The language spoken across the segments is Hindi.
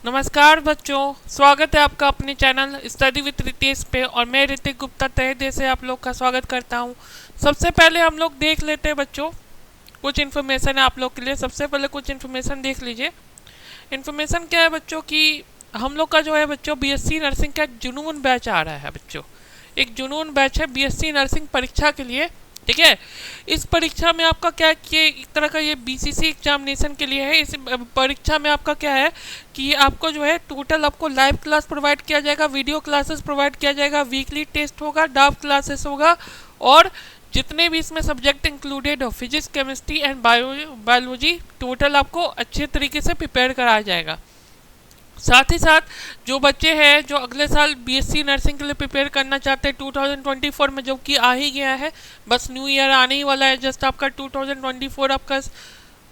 नमस्कार बच्चों, स्वागत है आपका अपने चैनल स्टडी विद रितेश पे। और मैं ऋतिक गुप्ता तहे दिल से आप लोग का स्वागत करता हूँ। सबसे पहले हम लोग देख लेते हैं बच्चों, कुछ इन्फॉर्मेशन है आप लोग के लिए। सबसे पहले कुछ इन्फॉर्मेशन देख लीजिए। इन्फॉर्मेशन क्या है बच्चों की, हम लोग का जो है बच्चों बीएससी नर्सिंग का एक जुनून बैच आ रहा है बच्चों। एक जुनून बैच है बीएससी नर्सिंग परीक्षा के लिए, ठीक है। इस परीक्षा में आपका क्या कि एक तरह का ये बीसीसी एग्जामिनेशन के लिए है। इस परीक्षा में आपका क्या है कि आपको जो है टोटल आपको लाइव क्लास प्रोवाइड किया जाएगा, वीडियो क्लासेस प्रोवाइड किया जाएगा, वीकली टेस्ट होगा, डाउट क्लासेस होगा, और जितने भी इसमें सब्जेक्ट इंक्लूडेड हो physics chemistry and biology total आपको अच्छे तरीके से प्रिपेयर कराया जाएगा। साथ ही साथ जो बच्चे हैं जो अगले साल बीएससी नर्सिंग के लिए प्रिपेयर करना चाहते हैं 2024 में, जो कि आ ही गया है, बस न्यू ईयर आने ही वाला है, जस्ट आपका 2024 आपका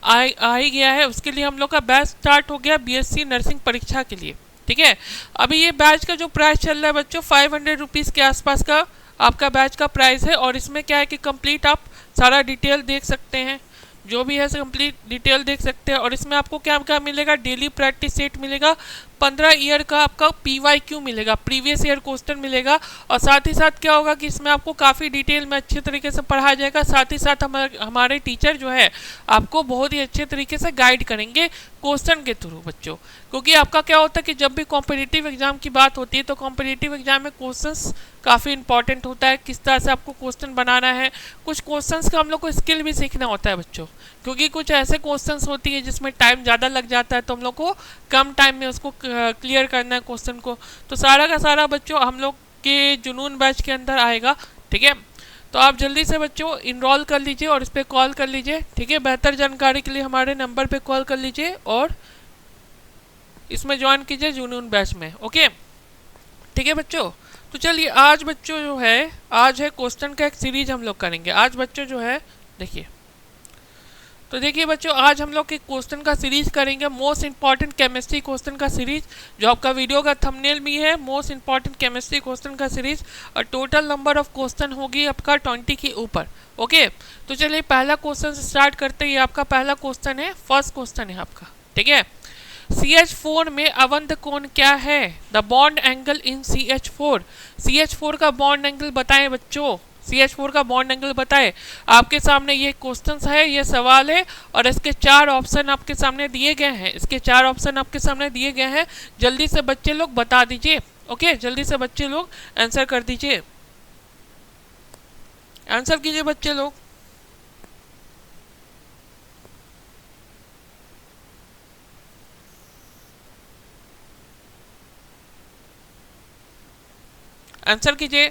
आ ही गया है, उसके लिए हम लोग का बैच स्टार्ट हो गया बीएससी नर्सिंग परीक्षा के लिए, ठीक है। अभी ये बैच का जो प्राइस चल रहा है बच्चों 500 रुपीज़ के आसपास का आपका बैच का प्राइस है। और इसमें क्या है कि कंप्लीट आप सारा डिटेल देख सकते हैं, जो भी है कंप्लीट डिटेल देख सकते हैं। और इसमें आपको क्या क्या मिलेगा, डेली प्रैक्टिस सेट मिलेगा, 15 ईयर का आपका पीवाईक्यू मिलेगा, प्रीवियस ईयर क्वेश्चन मिलेगा। और साथ ही साथ क्या होगा कि इसमें आपको काफ़ी डिटेल में अच्छे तरीके से पढ़ाया जाएगा। साथ ही साथ हमारे टीचर जो है आपको बहुत ही अच्छे तरीके से गाइड करेंगे क्वेश्चन के थ्रू बच्चों। क्योंकि आपका क्या होता है कि जब भी कॉम्पिटिटिव एग्जाम की बात होती है तो कॉम्पिटिटिव एग्जाम में क्वेश्चंस काफ़ी इंपॉर्टेंट होता है, किस तरह से आपको क्वेश्चन बनाना है। कुछ क्वेश्चंस का हम लोग को स्किल भी सीखना होता है बच्चों, क्योंकि कुछ ऐसे क्वेश्चंस होती है जिसमें टाइम ज़्यादा लग जाता है, तो हम लोग को कम टाइम में उसको क्लियर करना है क्वेश्चन को। तो सारा का सारा बच्चों हम लोग के जुनून बैच के अंदर आएगा, ठीक है। तो आप जल्दी से बच्चों इनरोल कर लीजिए और इस पर कॉल कर लीजिए, ठीक है। बेहतर जानकारी के लिए हमारे नंबर पे कॉल कर लीजिए और इसमें ज्वाइन कीजिए जुनून बैच में, ओके, ठीक है बच्चों। तो चलिए आज बच्चों जो है, आज है क्वेश्चन का एक सीरीज हम लोग करेंगे। आज बच्चों जो है देखिए, तो देखिए बच्चों आज हम लोग एक क्वेश्चन का सीरीज करेंगे, मोस्ट इंपॉर्टेंट केमिस्ट्री क्वेश्चन का सीरीज, जो आपका वीडियो का थंबनेल भी है, मोस्ट इंपॉर्टेंट केमिस्ट्री क्वेश्चन का सीरीज। और टोटल नंबर ऑफ क्वेश्चन होगी आपका 20 के ऊपर, ओके। तो चलिए पहला क्वेश्चन से स्टार्ट करते हैं। आपका पहला क्वेश्चन है, फर्स्ट क्वेश्चन है आपका, ठीक है। CH4 में अवंत कोण क्या है? The bond angle in CH4। CH4 का बॉन्ड एंगल बताएं बच्चों, CH4 का बॉन्ड एंगल बताएं। आपके सामने ये क्वेश्चन है, ये सवाल है, और इसके 4 ऑप्शन आपके सामने दिए गए हैं। इसके 4 ऑप्शन आपके सामने दिए गए हैं। जल्दी से बच्चे लोग बता दीजिए, ओके। जल्दी से बच्चे लोग आंसर कर दीजिए, आंसर कीजिए बच्चे लोग। आंसर कीजिए।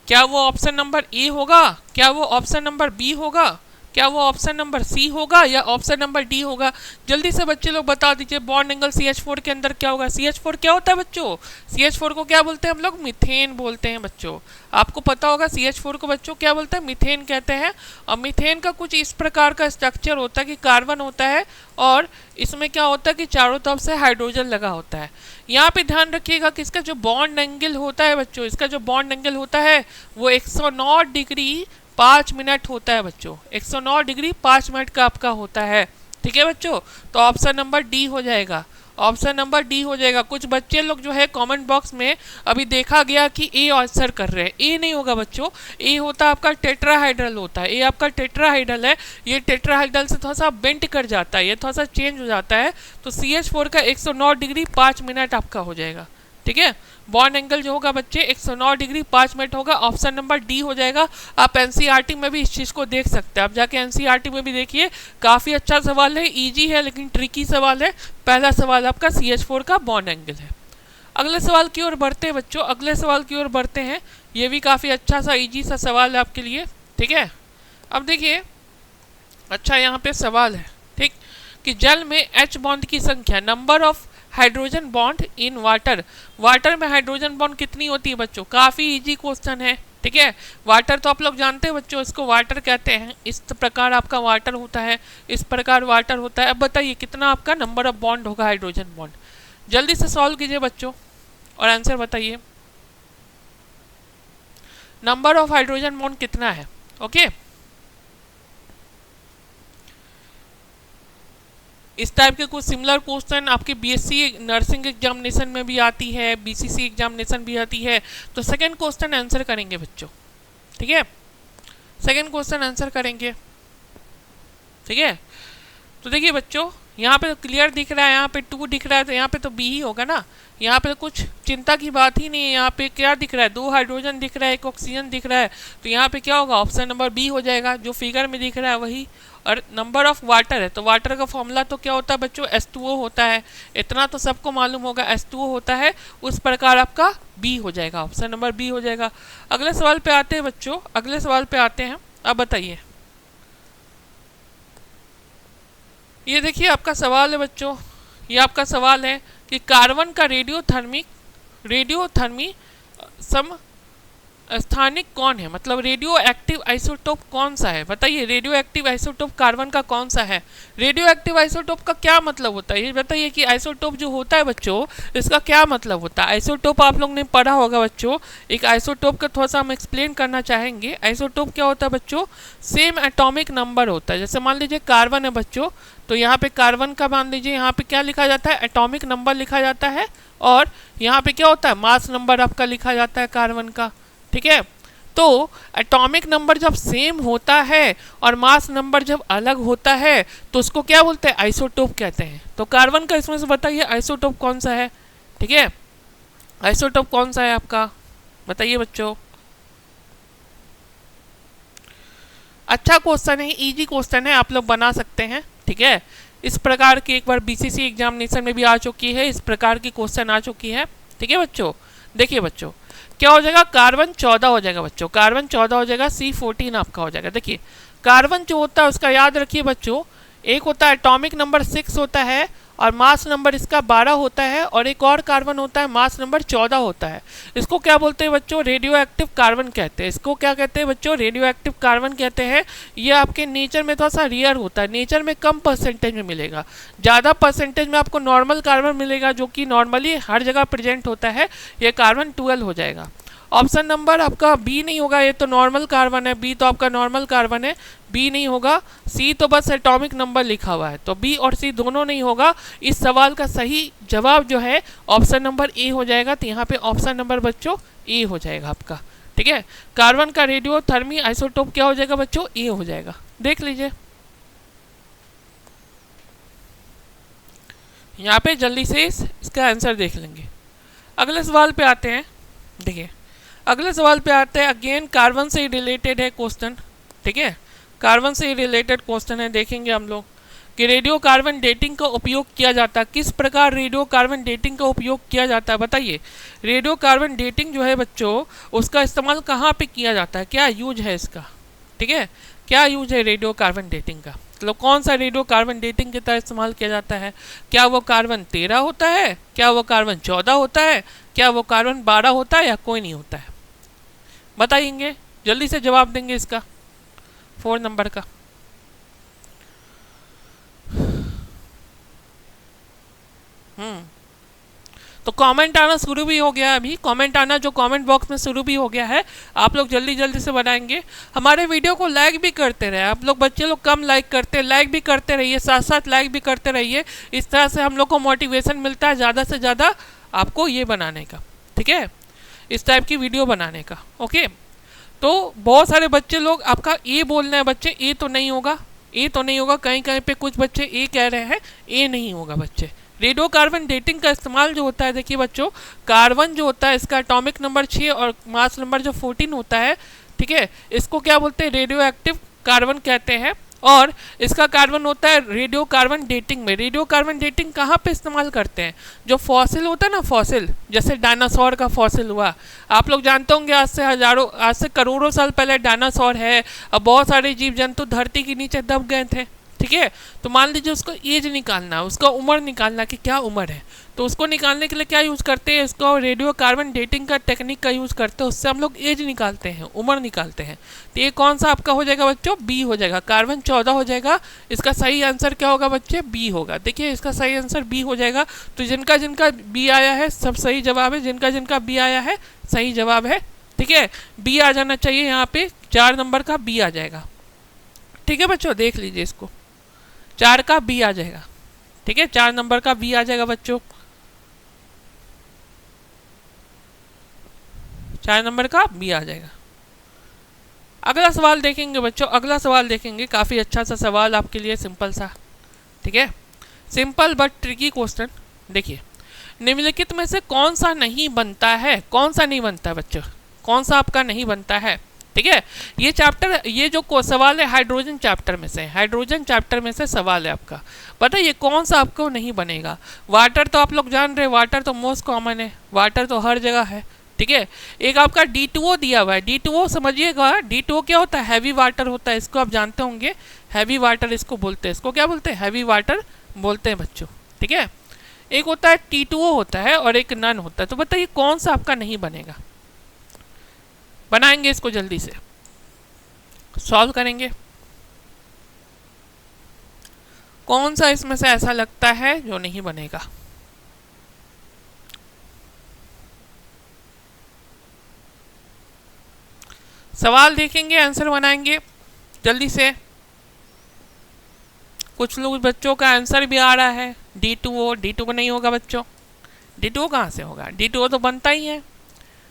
क्या वो ऑप्शन नंबर ए होगा, क्या वो ऑप्शन नंबर बी होगा, क्या वो ऑप्शन नंबर सी होगा, या ऑप्शन नंबर डी होगा? जल्दी से बच्चे लोग बता दीजिए। बॉन्ड एंगल CH4 के अंदर क्या होगा? CH4 क्या होता है बच्चों? CH4 को क्या बोलते हैं हम लोग? मीथेन बोलते हैं बच्चों। आपको पता होगा CH4 को बच्चों क्या बोलते हैं? मीथेन कहते हैं। और मीथेन का कुछ इस प्रकार का स्ट्रक्चर होता है कि कार्बन होता है और इसमें क्या होता है कि चारों तरफ से हाइड्रोजन लगा होता है। यहाँ पे ध्यान रखिएगा कि इसका जो बॉन्ड एंगल होता है बच्चों, इसका जो बॉन्ड एंगल होता है वो 109 डिग्री 5 मिनट होता है बच्चों। 109 डिग्री 5 मिनट का आपका होता है, ठीक है बच्चों। तो ऑप्शन नंबर डी हो जाएगा, ऑप्शन नंबर डी हो जाएगा। कुछ बच्चे लोग जो है कमेंट बॉक्स में अभी देखा गया कि ए आंसर कर रहे हैं, ए नहीं होगा बच्चों। ए होता है आपका टेट्राहाइड्रल होता है, ए आपका टेट्राहाइड्रल है। ये टेट्राहाइड्रल से थोड़ा सा बेंट कर जाता है, ये थोड़ा सा चेंज हो जाता है। तो CH4 का 109 डिग्री 5 मिनट आपका हो जाएगा, ठीक है। बॉन्ड एंगल जो होगा बच्चे 109 डिग्री 5 मिनट होगा, ऑप्शन नंबर डी हो जाएगा। आप एनसीईआरटी में भी इस चीज़ को देख सकते हैं, आप जाके एनसीईआरटी में भी देखिए, काफ़ी अच्छा सवाल है, इजी है लेकिन ट्रिकी सवाल है। पहला सवाल आपका CH4 का बॉन्ड एंगल है। अगले सवाल की ओर बढ़ते हैं बच्चों, अगले सवाल की ओर बढ़ते हैं। ये भी काफ़ी अच्छा सा इजी सा सवाल है आपके लिए, ठीक है। अब देखिए, अच्छा यहाँ पे सवाल है, ठीक, कि जल में H बॉन्ड की संख्या, number of hydrogen bond in water. Water में हाइड्रोजन बॉन्ड कितनी होती है बच्चों? काफ़ी इजी क्वेश्चन है, ठीक है। वाटर तो आप लोग जानते हैं बच्चों, इसको वाटर कहते हैं। इस प्रकार आपका वाटर होता है, इस प्रकार वाटर होता है। अब बताइए कितना आपका नंबर ऑफ बॉन्ड होगा हाइड्रोजन बॉन्ड? जल्दी से सॉल्व कीजिए बच्चों और आंसर बताइए। नंबर ऑफ हाइड्रोजन बॉन्ड कितना है, ओके। इस टाइप के कुछ सिमिलर क्वेश्चन आपके बीएससी नर्सिंग एग्जामिनेशन में भी आती है, बीसीसी एग्जामिनेशन भी आती है। तो सेकंड क्वेश्चन आंसर करेंगे बच्चों, ठीक है, सेकंड क्वेश्चन आंसर करेंगे, ठीक है। तो देखिए बच्चों, यहाँ पे तो क्लियर दिख रहा है, यहाँ पे 2 दिख रहा है, तो यहाँ पे तो बी ही होगा ना। यहाँ पे कुछ चिंता की बात ही नहीं है। यहाँ पे क्या दिख रहा है, 2 हाइड्रोजन दिख रहा है, 1 ऑक्सीजन दिख रहा है, तो यहाँ पे क्या होगा, ऑप्शन नंबर बी हो जाएगा, जो फिगर में दिख रहा है वही। और नंबर ऑफ वाटर है, तो वाटर का फॉर्मूला तो क्या होता है बच्चों, H2O होता है, इतना तो सबको मालूम होगा, H2O होता है। उस प्रकार आपका बी हो जाएगा, ऑप्शन नंबर बी हो जाएगा। अगले सवाल पे आते हैं बच्चों, अगले सवाल पे आते हैं। अब बताइए, ये देखिए आपका सवाल है बच्चों, ये आपका सवाल है कि कार्बन का रेडियोथर्मी सम स्थानिक कौन है, मतलब रेडियो एक्टिव आइसोटोप कौन सा है, बताइए। रेडियो एक्टिव आइसोटोप कार्बन का कौन सा है। रेडियो एक्टिव आइसोटोप का क्या मतलब होता है, ये बताइए कि आइसोटोप जो होता है बच्चों, इसका क्या मतलब होता है। आइसोटोप आप लोग ने पढ़ा होगा बच्चों। एक आइसोटोप का थोड़ा सा हम एक्सप्लेन करना चाहेंगे। आइसोटोप क्या होता है बच्चों, सेम एटॉमिक नंबर होता है। जैसे मान लीजिए कार्बन है बच्चों, तो यहाँ पे कार्बन का मान लीजिए यहाँ पे क्या लिखा जाता है, एटॉमिक नंबर लिखा जाता है, और यहाँ पे क्या होता है, मास नंबर आपका लिखा जाता है कार्बन का, ठीक है। तो एटॉमिक नंबर जब सेम होता है और मास नंबर जब अलग होता है तो उसको क्या बोलते हैं, आइसोटोप कहते हैं। तो कार्बन का इसमें से बताइए आइसोटोप कौन सा है, ठीक है, आइसोटोप कौन सा है आपका, बताइए बच्चों। अच्छा क्वेश्चन है, इजी क्वेश्चन है, आप लोग बना सकते हैं, ठीक है। इस प्रकार की एक बार बीसीसी एग्जामिनेशन में भी आ चुकी है, इस प्रकार की क्वेश्चन आ चुकी है, ठीक है बच्चों। देखिए बच्चों, क्या हो जाएगा, कार्बन 14 हो जाएगा बच्चों, कार्बन 14 हो जाएगा, C14 आपका हो जाएगा। देखिए कार्बन जो होता है उसका याद रखिए बच्चों, एक होता है एटॉमिक नंबर 6 होता है और मास नंबर इसका 12 होता है, और एक और कार्बन होता है मास नंबर 14 होता है। इसको क्या बोलते हैं बच्चों, रेडियो एक्टिव कार्बन कहते हैं। इसको क्या कहते हैं बच्चों, रेडियो एक्टिव कार्बन कहते हैं। ये आपके नेचर में थोड़ा सा रेयर होता है, नेचर में कम परसेंटेज में मिलेगा, ज़्यादा परसेंटेज में आपको नॉर्मल कार्बन मिलेगा, जो कि नॉर्मली हर जगह प्रेजेंट होता है। ये कार्बन 12 हो जाएगा। ऑप्शन नंबर आपका बी नहीं होगा, ये तो नॉर्मल कार्बन है, बी तो आपका नॉर्मल कार्बन है, बी नहीं होगा। सी तो बस एटॉमिक नंबर लिखा हुआ है, तो बी और सी दोनों नहीं होगा। इस सवाल का सही जवाब जो है ऑप्शन नंबर ए हो जाएगा। तो यहाँ पे ऑप्शन नंबर बच्चों ए हो जाएगा आपका, ठीक है। कार्बन का रेडियोथर्मी आइसोटोप क्या हो जाएगा बच्चों, ए हो जाएगा। देख लीजिए यहाँ पे जल्दी से इसका आंसर देख लेंगे। अगले सवाल पे आते हैं। देखिए अगले सवाल पे आते हैं, अगेन कार्बन से ही रिलेटेड है क्वेश्चन, ठीक है, कार्बन से ही रिलेटेड क्वेश्चन है। देखेंगे हम लोग कि रेडियो कार्बन डेटिंग का उपयोग किया जाता है, किस प्रकार रेडियो कार्बन डेटिंग का उपयोग किया जाता है, बताइए। रेडियो कार्बन डेटिंग जो है बच्चों, उसका इस्तेमाल कहाँ पे किया जाता है, क्या यूज है इसका, ठीक है, क्या यूज है रेडियो कार्बन डेटिंग का, मतलब कौन सा रेडियो कार्बन डेटिंग के तहत इस्तेमाल किया जाता है। क्या वो कार्बन 13 होता है, क्या वो कार्बन 14 होता है, क्या वो कार्बन 12 होता है, या कोई नहीं होता है, बताइएंगे, जल्दी से जवाब देंगे इसका 4 नंबर का। तो कमेंट आना शुरू भी हो गया है, अभी कमेंट आना जो कमेंट बॉक्स में शुरू भी हो गया है। आप लोग जल्दी जल्दी से बनाएंगे, हमारे वीडियो को लाइक भी करते रहे। आप लोग बच्चे लोग कम लाइक करते, लाइक भी करते रहिए, साथ साथ लाइक भी करते रहिए। इस तरह से हम लोग को मोटिवेशन मिलता है ज़्यादा से ज़्यादा आपको ये बनाने का, ठीक है, इस टाइप की वीडियो बनाने का। ओके, तो बहुत सारे बच्चे लोग आपका ए बोलना है बच्चे, ए तो नहीं होगा, ए तो नहीं होगा, कहीं कहीं पे कुछ बच्चे ए कह रहे हैं, ए नहीं होगा बच्चे। रेडियो कार्बन डेटिंग का इस्तेमाल जो होता है, देखिए बच्चों, कार्बन जो होता है इसका एटॉमिक नंबर 6 और मास नंबर जो 14 होता है, ठीक है, इसको क्या बोलते हैं, रेडियो एक्टिव कार्बन कहते हैं। और इसका कार्बन होता है रेडियो कार्बन डेटिंग में। रेडियो कार्बन डेटिंग कहाँ पे इस्तेमाल करते हैं, जो फॉसिल होता है ना, फॉसिल, जैसे डायनासोर का फॉसिल हुआ, आप लोग जानते होंगे आज से करोड़ों साल पहले डायनासोर है। अब बहुत सारे जीव जंतु धरती के नीचे दब गए थे, ठीक है। तो मान लीजिए उसको एज निकालना, उसका उम्र निकालना कि क्या उम्र है, तो उसको निकालने के लिए क्या यूज़ करते हैं, इसको रेडियो कार्बन डेटिंग का टेक्निक का यूज़ करते हैं, उससे हम लोग एज निकालते हैं, उम्र निकालते हैं। तो ये कौन सा आपका हो जाएगा बच्चों, बी हो जाएगा, कार्बन 14 हो जाएगा। इसका सही आंसर क्या होगा बच्चे, बी होगा। देखिए इसका सही आंसर बी हो जाएगा। तो जिनका जिनका बी आया है सब सही जवाब है, जिनका जिनका बी आया है सही जवाब है, ठीक है। बी आ जाना चाहिए, यहाँ पे 4 नंबर का बी आ जाएगा, ठीक है बच्चों, देख लीजिए इसको, 4 का बी आ जाएगा। ठीक है, 4 नंबर का बी आ जाएगा बच्चों, 4 नंबर का बी आ जाएगा। अगला सवाल देखेंगे बच्चों, अगला सवाल देखेंगे, काफ़ी अच्छा सा सवाल आपके लिए, सिंपल सा, ठीक है, सिंपल बट ट्रिकी क्वेश्चन। देखिए, निम्नलिखित में से कौन सा नहीं बनता है, कौन सा नहीं बनता है बच्चों, कौन सा आपका नहीं बनता है, ठीक है। ये चैप्टर, ये जो सवाल है हाइड्रोजन चैप्टर में से, हाइड्रोजन चैप्टर में से सवाल है आपका, बताइए कौन सा आपको नहीं बनेगा। वाटर तो आप लोग जान रहे, वाटर तो मोस्ट कॉमन है, वाटर तो हर जगह है, ठीक है। एक आपका D2O दिया हुआ है, D2O समझिएगा, D2O क्या होता है, हैवी वाटर होता है, इसको आप जानते होंगे, हैवी वाटर इसको बोलते हैं, इसको क्या बोलते हैं, हैवी वाटर बोलते हैं बच्चों, ठीक है। एक होता है T2O होता है और एक नन होता है, तो बताइए कौन सा आपका नहीं बनेगा। बनाएंगे इसको, जल्दी से सॉल्व करेंगे, कौन सा इसमें से ऐसा लगता है जो नहीं बनेगा। सवाल देखेंगे, आंसर बनाएंगे जल्दी से। कुछ लोग बच्चों का आंसर भी आ रहा है D2O, D2O नहीं होगा बच्चों, D2O कहाँ से होगा, D2O तो बनता ही है,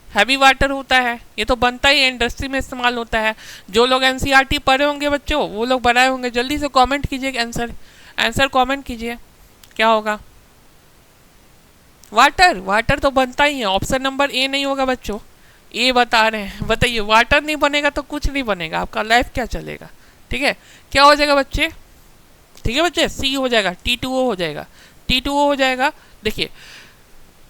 हैवी वाटर होता है, ये तो बनता ही है, इंडस्ट्री में इस्तेमाल होता है। जो लोग NCERT पढ़े होंगे बच्चों, वो लोग बनाए होंगे, जल्दी से कमेंट कीजिए आंसर, आंसर कमेंट कीजिए क्या होगा। वाटर, वाटर तो बनता ही है, ऑप्शन नंबर ए नहीं होगा बच्चों, ए बता रहे हैं। बताइए, वाटर नहीं बनेगा तो कुछ नहीं बनेगा, आपका लाइफ क्या चलेगा, ठीक है। क्या हो जाएगा बच्चे, ठीक है बच्चे, सी हो जाएगा, T2O हो जाएगा, T2O हो जाएगा। देखिए,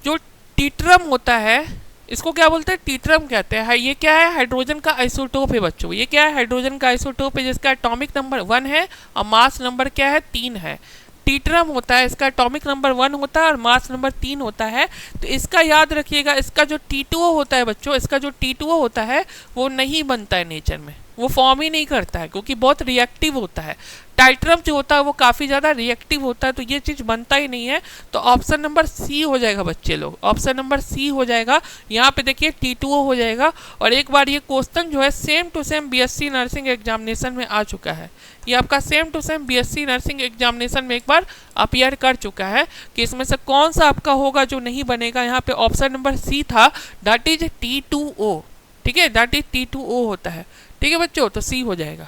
जो टीट्रम होता है, इसको क्या बोलते हैं, टीट्रम कहते हैं। ये क्या है, हाइड्रोजन का आइसोटोप है बच्चों, ये क्या है, हाइड्रोजन का आइसोटोप है, जिसका एटॉमिक नंबर 1 है और मास नंबर क्या है, 3 है। टीट्रम होता है, इसका एटॉमिक नंबर 1 होता है और मास नंबर 3 होता है। तो इसका याद रखिएगा, इसका जो T2O होता है बच्चों, इसका जो T2O होता है वो नहीं बनता है नेचर में, वो फॉर्म ही नहीं करता है, क्योंकि बहुत रिएक्टिव होता है। टाइट्रम जो होता है वो काफ़ी ज़्यादा रिएक्टिव होता है, तो ये चीज़ बनता ही नहीं है। तो ऑप्शन नंबर सी हो जाएगा बच्चे लोग, ऑप्शन नंबर सी हो जाएगा। यहाँ पे देखिए T2O हो जाएगा। और एक बार ये क्वेश्चन जो है same to same BSc nursing examination में आ चुका है, ये आपका same to same BSc nursing examination में एक बार अपीयर कर चुका है कि इसमें से कौन सा आपका होगा जो नहीं बनेगा। यहाँ पे ऑप्शन नंबर सी था, दैट इज T2O, ठीक है, दैट इज T2O होता है, ठीक है बच्चों, तो सी हो जाएगा।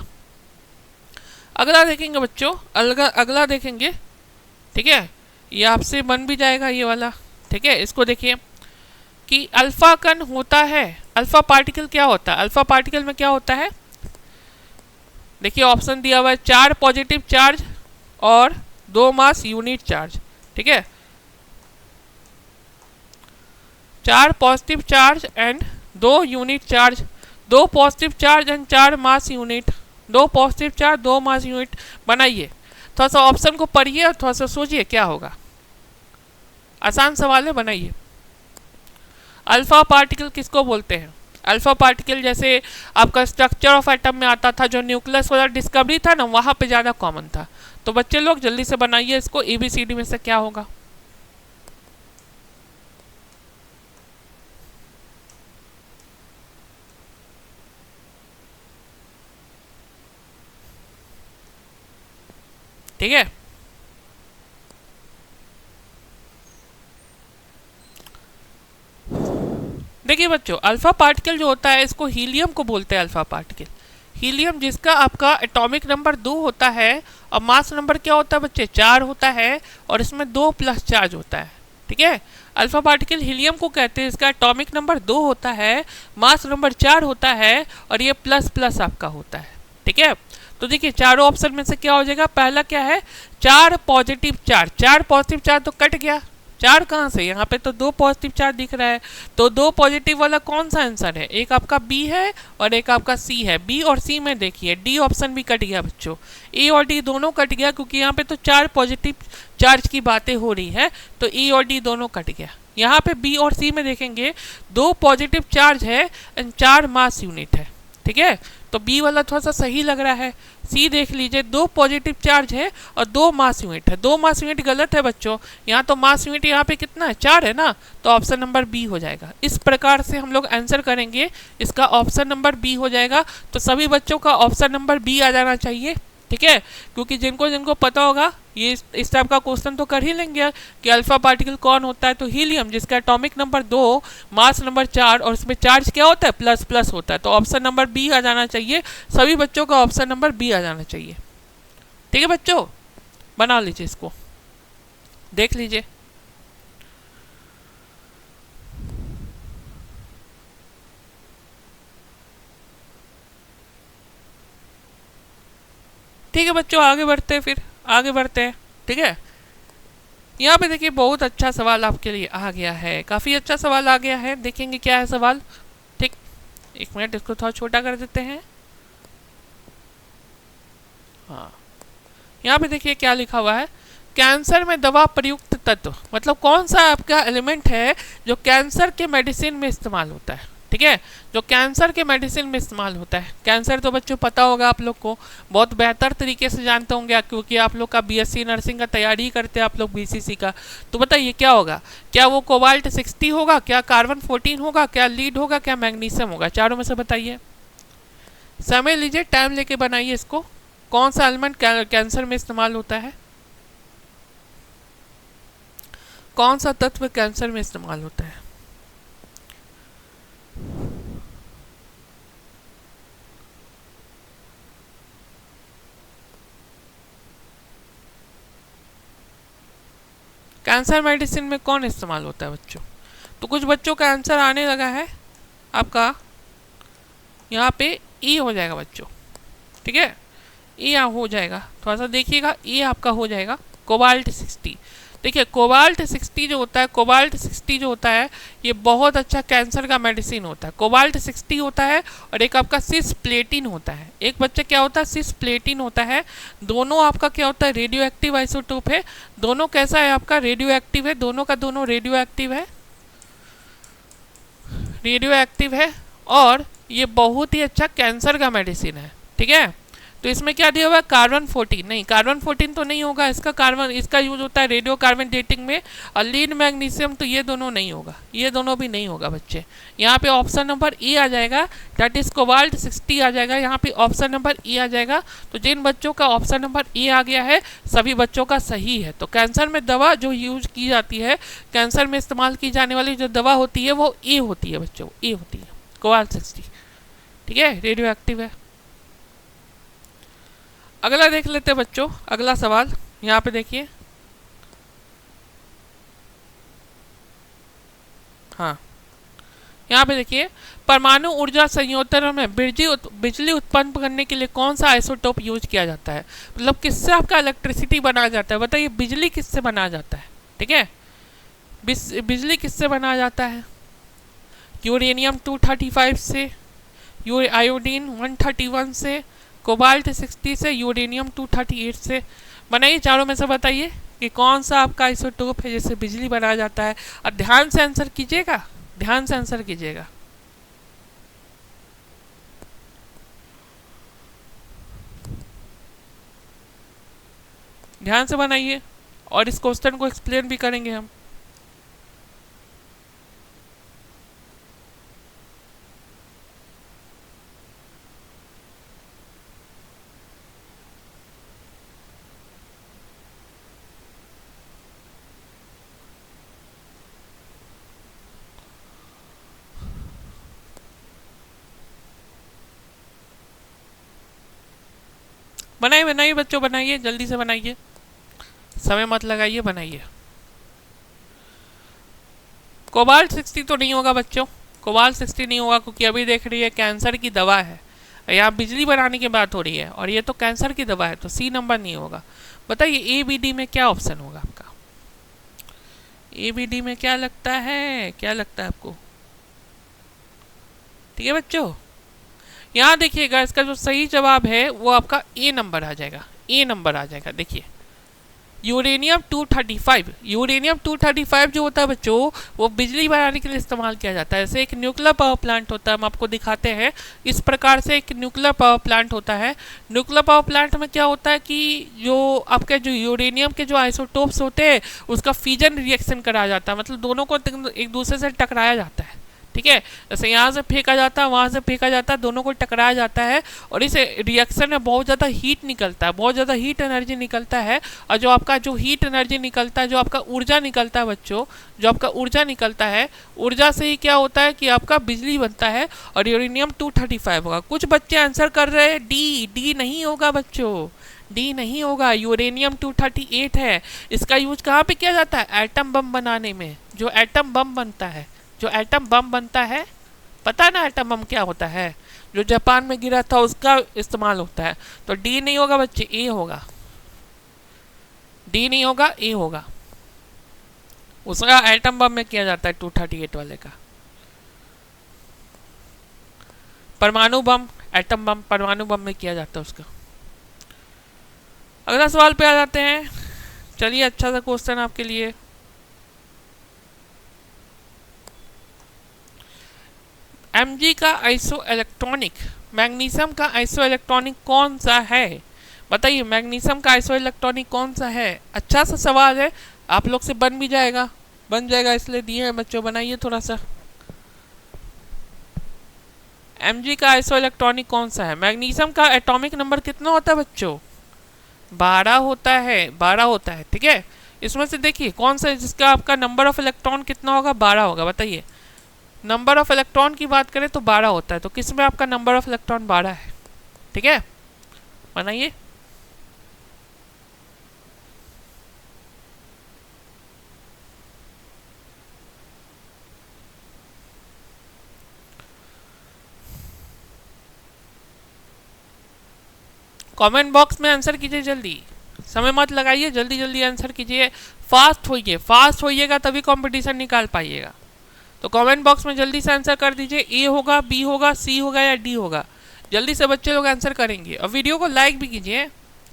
अगला देखेंगे बच्चों, अगला देखेंगे, ठीक है, ये आपसे बन भी जाएगा ये वाला, ठीक है। इसको देखिए कि अल्फा कण होता है, अल्फा पार्टिकल क्या होता है, अल्फा पार्टिकल में क्या होता है। देखिए ऑप्शन दिया हुआ है 4 पॉजिटिव चार्ज और 2 मास यूनिट चार्ज, ठीक है, 4 positive charge and 2 unit charge, 2 positive charge and 4 mass unit, 2 positive charge 2 mass unit. बनाइए, थोड़ा सा ऑप्शन को पढ़िए और थोड़ा सा सोचिए क्या होगा, आसान सवाल है, बनाइए। अल्फा पार्टिकल किसको बोलते हैं, अल्फा पार्टिकल जैसे आपका स्ट्रक्चर ऑफ एटम में आता था, जो न्यूक्लियस वाला डिस्कवरी था ना, वहाँ पे ज़्यादा कॉमन था। तो बच्चे लोग जल्दी से बनाइए इसको, ABCD में से क्या होगा। ठीक है, देखिए बच्चों, अल्फा पार्टिकल जो होता है इसको हीलियम को बोलते हैं, अल्फा पार्टिकल हीलियम, जिसका आपका एटॉमिक नंबर 2 होता है और मास नंबर क्या होता है बच्चे, 4 होता है और इसमें 2 प्लस चार्ज होता है, ठीक है। अल्फा पार्टिकल हीलियम को कहते हैं, इसका एटॉमिक नंबर 2 होता है, मास नंबर 4 होता है और ये प्लस प्लस आपका होता है, ठीक है। तो देखिए चारों ऑप्शन में से क्या हो जाएगा, पहला क्या है, 4 पॉजिटिव चार्ज, 4 पॉजिटिव चार्ज तो कट गया, 4 कहाँ से, यहाँ पे तो 2 पॉजिटिव चार्ज दिख रहा है, तो 2 पॉजिटिव वाला कौन सा आंसर है, एक आपका बी है और एक आपका सी है। बी और सी में देखिए डी ऑप्शन भी कट गया बच्चों, ए और डी दोनों कट गया, क्योंकि यहाँ पे तो 4 पॉजिटिव चार्ज की बातें हो रही है, तो ए और डी दोनों कट गया। यहाँ पे बी और सी में देखेंगे 2 पॉजिटिव चार्ज है एंड 4 मास यूनिट है, ठीक है, तो बी वाला थोड़ा सा सही लग रहा है। सी देख लीजिए, 2 पॉजिटिव चार्ज है और 2 मास यूनिट है, 2 मास यूनिट गलत है बच्चों, यहाँ तो मास यूनिट यहाँ पे कितना है, 4 है ना, तो ऑप्शन नंबर बी हो जाएगा। इस प्रकार से हम लोग आंसर करेंगे, इसका ऑप्शन नंबर बी हो जाएगा। तो सभी बच्चों का ऑप्शन नंबर बी आ जाना चाहिए, ठीक है, क्योंकि जिनको जिनको पता होगा ये इस टाइप का क्वेश्चन तो कर ही लेंगे कि अल्फा पार्टिकल कौन होता है, तो हीलियम, जिसका एटॉमिक नंबर 2, मास नंबर 4 और इसमें चार्ज क्या होता है, प्लस प्लस होता है। तो ऑप्शन नंबर बी आ जाना चाहिए, सभी बच्चों का ऑप्शन नंबर बी आ जाना चाहिए। ठीक है बच्चों, बना लीजिए, इसको देख लीजिए। ठीक है बच्चों, आगे बढ़ते हैं, फिर आगे बढ़ते हैं। ठीक है, यहाँ पे देखिए बहुत अच्छा सवाल आपके लिए आ गया है, काफ़ी अच्छा सवाल आ गया है। देखेंगे क्या है सवाल। ठीक, एक मिनट, इसको थोड़ा छोटा कर देते हैं। हाँ, यहाँ पे देखिए क्या लिखा हुआ है, कैंसर में दवा प्रयुक्त तत्व, मतलब कौन सा आपका एलिमेंट है जो कैंसर के मेडिसिन में इस्तेमाल होता है। ठीक है, जो कैंसर के मेडिसिन में इस्तेमाल होता है। कैंसर तो बच्चों पता होगा आप लोग को, बहुत बेहतर तरीके से जानते होंगे, क्योंकि आप लोग का बीएससी नर्सिंग का तैयारी करते हैं आप लोग, बीसीसी का। तो बताइए क्या होगा, क्या वो कोबाल्ट 60 होगा, क्या कार्बन 14 होगा, क्या लीड होगा, क्या मैग्नीशियम होगा, चारों में से बताइए। समय लीजिए, टाइम लेके बनाइए इसको। कौन सा एलिमेंट कैंसर में इस्तेमाल होता है, कौन सा तत्व कैंसर में इस्तेमाल होता है। कैंसर मेडिसिन में कौन इस्तेमाल होता है बच्चों। तो कुछ बच्चों का आंसर आने लगा है आपका, यहाँ पे ई हो जाएगा बच्चों। ठीक है, ई हो जाएगा, थोड़ा सा देखिएगा, ई आपका हो जाएगा कोबाल्ट 60। देखिए कोबाल्ट 60 जो होता है, कोबाल्ट 60 जो होता है ये बहुत अच्छा कैंसर का मेडिसिन होता है। कोबाल्ट 60 होता है और एक आपका सिस्प्लेटिन होता है। एक बच्चे क्या होता है, सिस्प्लेटिन होता है। दोनों आपका क्या होता है, रेडियो एक्टिव आइसोटोप है। दोनों कैसा है आपका, रेडियो एक्टिव है, दोनों का दोनों रेडियो एक्टिव है, रेडियो एक्टिव है, और ये बहुत ही अच्छा कैंसर का मेडिसिन है। ठीक है, तो इसमें क्या दिया हुआ है, कार्बन 14, नहीं कार्बन 14 तो नहीं होगा इसका, कार्बन इसका यूज होता है रेडियो कार्बन डेटिंग में। और लीड मैग्नीशियम तो ये दोनों नहीं होगा, ये दोनों भी नहीं होगा बच्चे। यहाँ पे ऑप्शन नंबर ई आ जाएगा, दैट इज कोबाल्ट 60 आ जाएगा, यहाँ पे ऑप्शन नंबर ई आ जाएगा। तो जिन बच्चों का ऑप्शन नंबर ई आ गया है सभी बच्चों का सही है। तो कैंसर में दवा जो यूज की जाती है, कैंसर में इस्तेमाल की जाने वाली जो दवा होती है वो ई होती है बच्चों, ई होती है, कोबाल्ट 60। ठीक है, रेडियो एक्टिव है। अगला देख लेते हैं बच्चों, अगला सवाल यहाँ पे देखिए। हाँ, यहाँ पे देखिए, परमाणु ऊर्जा संयंत्रों में बिजली उत्पन्न करने के लिए कौन सा आइसोटोप यूज किया जाता है, मतलब किससे आपका इलेक्ट्रिसिटी बनाया जाता है। बताइए बिजली किससे बनाया जाता है। ठीक है, बिजली किससे बनाया जाता है, यूरेनियम 235 से, आयोडीन 131 से, कोबाल्ट 60 से, यूरेनियम 238 से। बनाइए चारों में से, बताइए कि कौन सा आपका आइसोटोप है जिससे बिजली बनाया जाता है। और ध्यान से आंसर कीजिएगा, ध्यान से आंसर कीजिएगा। ध्यान से बनाइए और इस क्वेश्चन को एक्सप्लेन भी करेंगे हम। बनाइए बनाइए बच्चों, बनाइए जल्दी से बनाइए, समय मत लगाइए, बनाइए। कोबाल्ट 60 तो नहीं होगा बच्चों, कोबाल्ट 60 नहीं होगा, क्योंकि अभी देख रही है कैंसर की दवा है, यहाँ बिजली बनाने की बात हो रही है और ये तो कैंसर की दवा है, तो सी नंबर नहीं होगा। बताइए ए बी डी में क्या ऑप्शन होगा आपका, ए बी डी में क्या लगता है, क्या लगता है आपको। ठीक है बच्चों, यहाँ देखिएगा इसका जो सही जवाब है वो आपका ए नंबर आ जाएगा, ए नंबर आ जाएगा। देखिए यूरेनियम 235, यूरेनियम 235 जो होता है बच्चों वो बिजली बनाने के लिए इस्तेमाल किया जाता है। जैसे एक न्यूक्लियर पावर प्लांट होता है, हम आपको दिखाते हैं, इस प्रकार से एक न्यूक्लियर पावर प्लांट होता है। न्यूक्लियर पावर प्लांट में क्या होता है कि जो आपके जो यूरेनियम के जो आइसोटोप्स होते हैं उसका फ्यूजन रिएक्शन कराया जाता है, मतलब दोनों को एक दूसरे से टकराया जाता है। ठीक है। जैसे यहाँ से फेंका जाता है, वहाँ से फेंका जाता है, दोनों को टकराया जाता है और इस रिएक्शन में बहुत ज़्यादा हीट निकलता है, बहुत ज़्यादा हीट एनर्जी निकलता है। और जो आपका जो हीट एनर्जी निकलता है, जो आपका ऊर्जा निकलता है बच्चों, जो आपका ऊर्जा निकलता है, ऊर्जा से ही क्या होता है कि आपका बिजली बनता है और यूरेनियम 235 होगा। कुछ बच्चे आंसर कर रहे हैं डी, डी नहीं होगा बच्चों, डी नहीं होगा, यूरेनियम 238 है। इसका यूज कहाँ पे किया जाता है? एटम बम बनाने में। जो एटम बम बनता है, जो एटम बम बनता है, पता है ना एटम बम क्या होता है? जो जापान में गिरा था उसका इस्तेमाल होता है। तो डी नहीं होगा बच्चे, ए होगा। डी नहीं होगा, ए होगा। उसका एटम बम में किया जाता है 238 वाले का। परमाणु बम, एटम बम परमाणु बम में किया जाता है उसका। अगला सवाल पे आ जाते हैं। चलिए अच्छा सा क्वेश्चन आपके लिए। Mg का आइसो इलेक्ट्रॉनिक, मैग्नीशियम का आइसो इलेक्ट्रॉनिक कौन सा है? बताइए मैग्नीशियम का आइसो इलेक्ट्रॉनिक कौन सा है? अच्छा सा सवाल है, आप लोग से बन भी जाएगा, बन जाएगा इसलिए दिए हैं बच्चों, बनाइए थोड़ा सा। Mg का आइसो इलेक्ट्रॉनिक कौन सा है? मैग्नीशियम का एटॉमिक नंबर कितना होता है बच्चों? 12 होता है, 12 होता है। ठीक है, इसमें से देखिए कौन सा जिसका आपका नंबर ऑफ इलेक्ट्रॉन कितना होगा? 12 होगा। बताइए, नंबर ऑफ इलेक्ट्रॉन की बात करें तो 12 होता है, तो किस में आपका नंबर ऑफ इलेक्ट्रॉन 12 है? ठीक है, बनाइए। कमेंट बॉक्स में आंसर कीजिए जल्दी, समय मत लगाइए, जल्दी जल्दी आंसर कीजिए, फास्ट होइए, फास्ट होइएगा तभी कंपटीशन निकाल पाइएगा। तो कमेंट बॉक्स में जल्दी से आंसर कर दीजिए, ए होगा, बी होगा, सी होगा या डी होगा। जल्दी से बच्चे लोग आंसर करेंगे और वीडियो को लाइक भी कीजिए।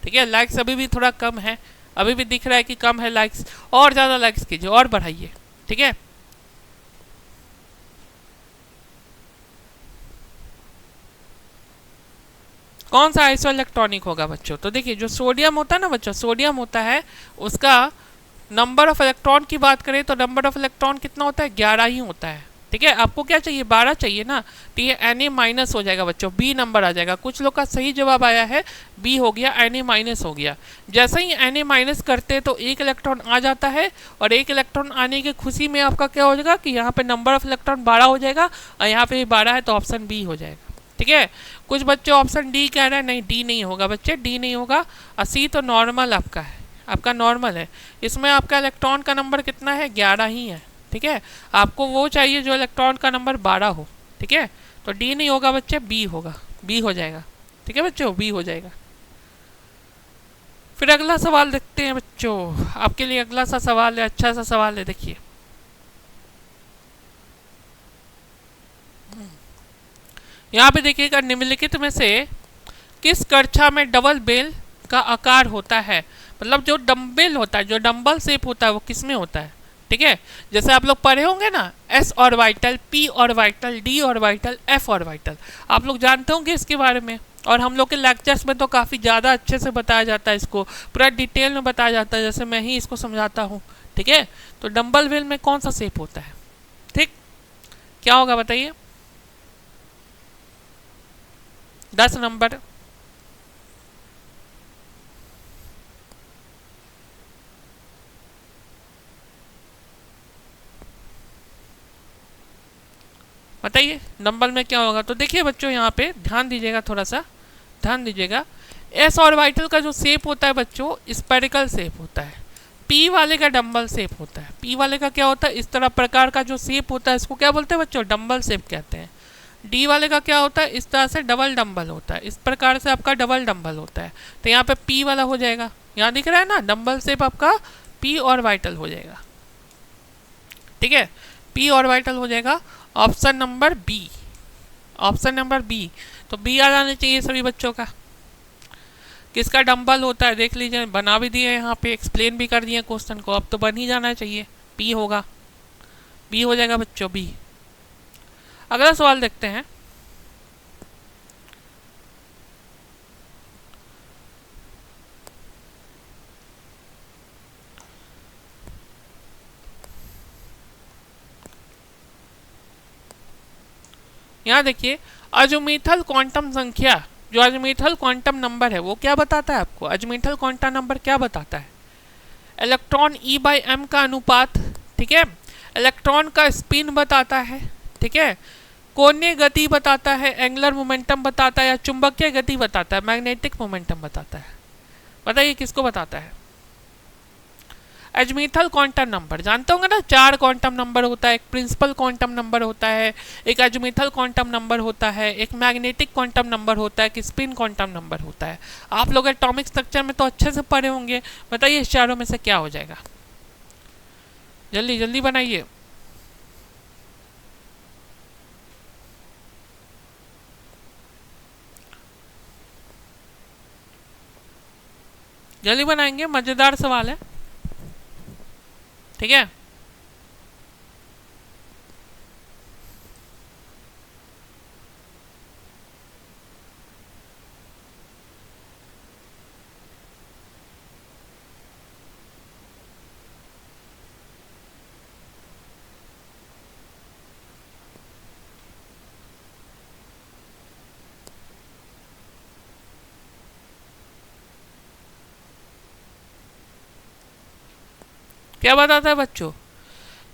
ठीक है, लाइक्स अभी भी थोड़ा कम है, अभी भी दिख रहा है कि कम है लाइक्स, और ज़्यादा लाइक्स कीजिए और बढ़ाइए। ठीक है, कौन सा आइसो इलेक्ट्रॉनिक होगा बच्चों? तो देखिए जो सोडियम होता है ना बच्चों, सोडियम होता है, उसका नंबर ऑफ इलेक्ट्रॉन की बात करें तो नंबर ऑफ इलेक्ट्रॉन कितना होता है? 11 ही होता है। ठीक है, आपको क्या चाहिए? 12 चाहिए ना, तो ये Na माइनस हो जाएगा बच्चों, बी नंबर आ जाएगा। कुछ लोग का सही जवाब आया है बी हो गया, Na माइनस हो गया। जैसे ही Na माइनस करते तो एक इलेक्ट्रॉन आ जाता है और एक इलेक्ट्रॉन आने की खुशी में आपका क्या हो जाएगा कि यहाँ पे नंबर ऑफ इलेक्ट्रॉन 12 हो जाएगा और यहाँ पे 12 है तो ऑप्शन बी हो जाएगा। ठीक है, कुछ बच्चे ऑप्शन डी कह रहे हैं, नहीं डी नहीं होगा बच्चे, डी नहीं होगा। और सी तो नॉर्मल आपका है, आपका नॉर्मल है, इसमें आपका इलेक्ट्रॉन का नंबर कितना है? 11 ही है। ठीक है, आपको वो चाहिए जो इलेक्ट्रॉन का नंबर 12 हो। ठीक है, तो डी नहीं होगा बच्चे, बी होगा, बी हो जाएगा। ठीक है बच्चों, बी हो जाएगा। फिर अगला सवाल देखते हैं बच्चों, आपके लिए अगला सा सवाल है, अच्छा सा सवाल है, देखिए। यहाँ पे देखिएगा, निम्नलिखित में से किस कक्षा में डबल बेल का आकार होता है? मतलब जो डम्बेल होता है, जो डम्बल शेप होता है, वो किस में होता है? ठीक है, जैसे आप लोग पढ़े होंगे ना, S orbital, P orbital, D orbital, F orbital, आप लोग जानते होंगे इसके बारे में। और हम लोग के लेक्चर्स में तो काफ़ी ज़्यादा अच्छे से बताया जाता है, इसको पूरा डिटेल में बताया जाता है, जैसे मैं ही इसको समझाता हूँ। ठीक है, तो डम्बल बेल में कौन सा शेप होता है? ठीक, क्या होगा बताइए? 10 नंबर। बताइए नंबर में क्या होगा? तो देखिए बच्चों, यहाँ पे ध्यान दीजिएगा, थोड़ा सा ध्यान दीजिएगा। एस ऑर्बिटल का जो शेप होता है बच्चों, स्पेरिकल शेप होता है। पी वाले का डम्बल शेप होता है। पी वाले का क्या होता है? इस तरह प्रकार का जो शेप होता है, इसको क्या बोलते हैं बच्चों? डम्बल शेप कहते हैं। डी वाले का क्या होता है? इस तरह से डबल डम्बल होता है, इस प्रकार से आपका डबल डम्बल होता है। तो यहाँ पे पी वाला हो जाएगा, यहाँ दिख रहा है ना, डम्बल शेप आपका पी ऑर्बिटल हो जाएगा। ठीक है, पी ऑर्बिटल हो जाएगा। Option number B, option number B. तो बी आ जाना चाहिए सभी बच्चों का। किसका डंबल होता है देख लीजिए, बना भी दिए यहाँ पे, एक्सप्लेन भी कर दिए क्वेश्चन को, अब तो बन ही जाना चाहिए, बी होगा, बी हो जाएगा बच्चों, बी। अगला सवाल देखते हैं। यहाँ देखिए, अज़ुमीथल क्वांटम संख्या, जो अज़ुमीथल क्वांटम नंबर है वो क्या बताता है आपको? अज़ुमीथल क्वांटम नंबर क्या बताता है? इलेक्ट्रॉन ई बाई एम का अनुपात, ठीक है, इलेक्ट्रॉन का स्पिन बताता है, ठीक है, कोणीय गति बताता है, एंगुलर मोमेंटम बताता है, या चुंबकीय गति बताता है, मैग्नेटिक मोमेंटम बताता है। बताइए किसको बताता है? अज़ुमीथल क्वांटम नंबर जानते होंगे ना, 4 क्वांटम नंबर होता है, एक प्रिंसिपल क्वांटम नंबर होता है, एक अज़ुमीथल क्वांटम नंबर होता है, एक मैग्नेटिक क्वांटम नंबर होता है, एक स्पिन क्वांटम नंबर होता है। आप लोग एटॉमिक स्ट्रक्चर में तो अच्छे से पढ़े होंगे। बताइए इस चारों में से क्या हो जाएगा? जल्दी जल्दी बनाइए। जल्दी बनाएंगे, मजेदार सवाल है, ठीक है। क्या बताता है बच्चों?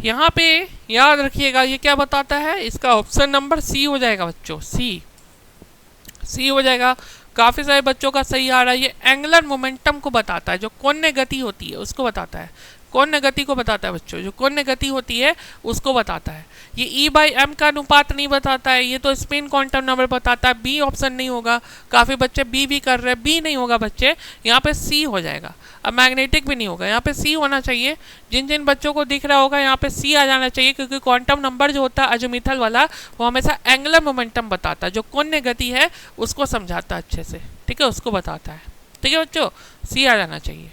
यहाँ पे याद रखिएगा, ये क्या बताता है? इसका ऑप्शन नंबर सी हो जाएगा बच्चों, सी हो जाएगा। काफ़ी सारे बच्चों का सही आ रहा है। ये एंगुलर मोमेंटम को बताता है, जो कोणीय गति होती है उसको बताता है, कोणीय गति को बताता है बच्चों, जो कोणीय गति होती है उसको बताता है। ये ई बाई एम का अनुपात नहीं बताता है, ये तो स्पिन क्वांटम नंबर बताता है। बी ऑप्शन नहीं होगा, काफ़ी बच्चे बी भी कर रहे हैं, बी नहीं होगा बच्चे, यहाँ पे सी हो जाएगा। अब मैग्नेटिक भी नहीं होगा, यहाँ पे सी होना चाहिए। जिन जिन बच्चों को दिख रहा होगा यहाँ पे सी आ जाना चाहिए, क्योंकि क्वांटम नंबर जो होता है अज़ुमीथल वाला, वो हमेशा एंगुलर मोमेंटम बताता है, जो कोणीय गति है उसको समझाता है अच्छे से, ठीक है, उसको बताता है। ठीक है बच्चों, सी आ जाना चाहिए।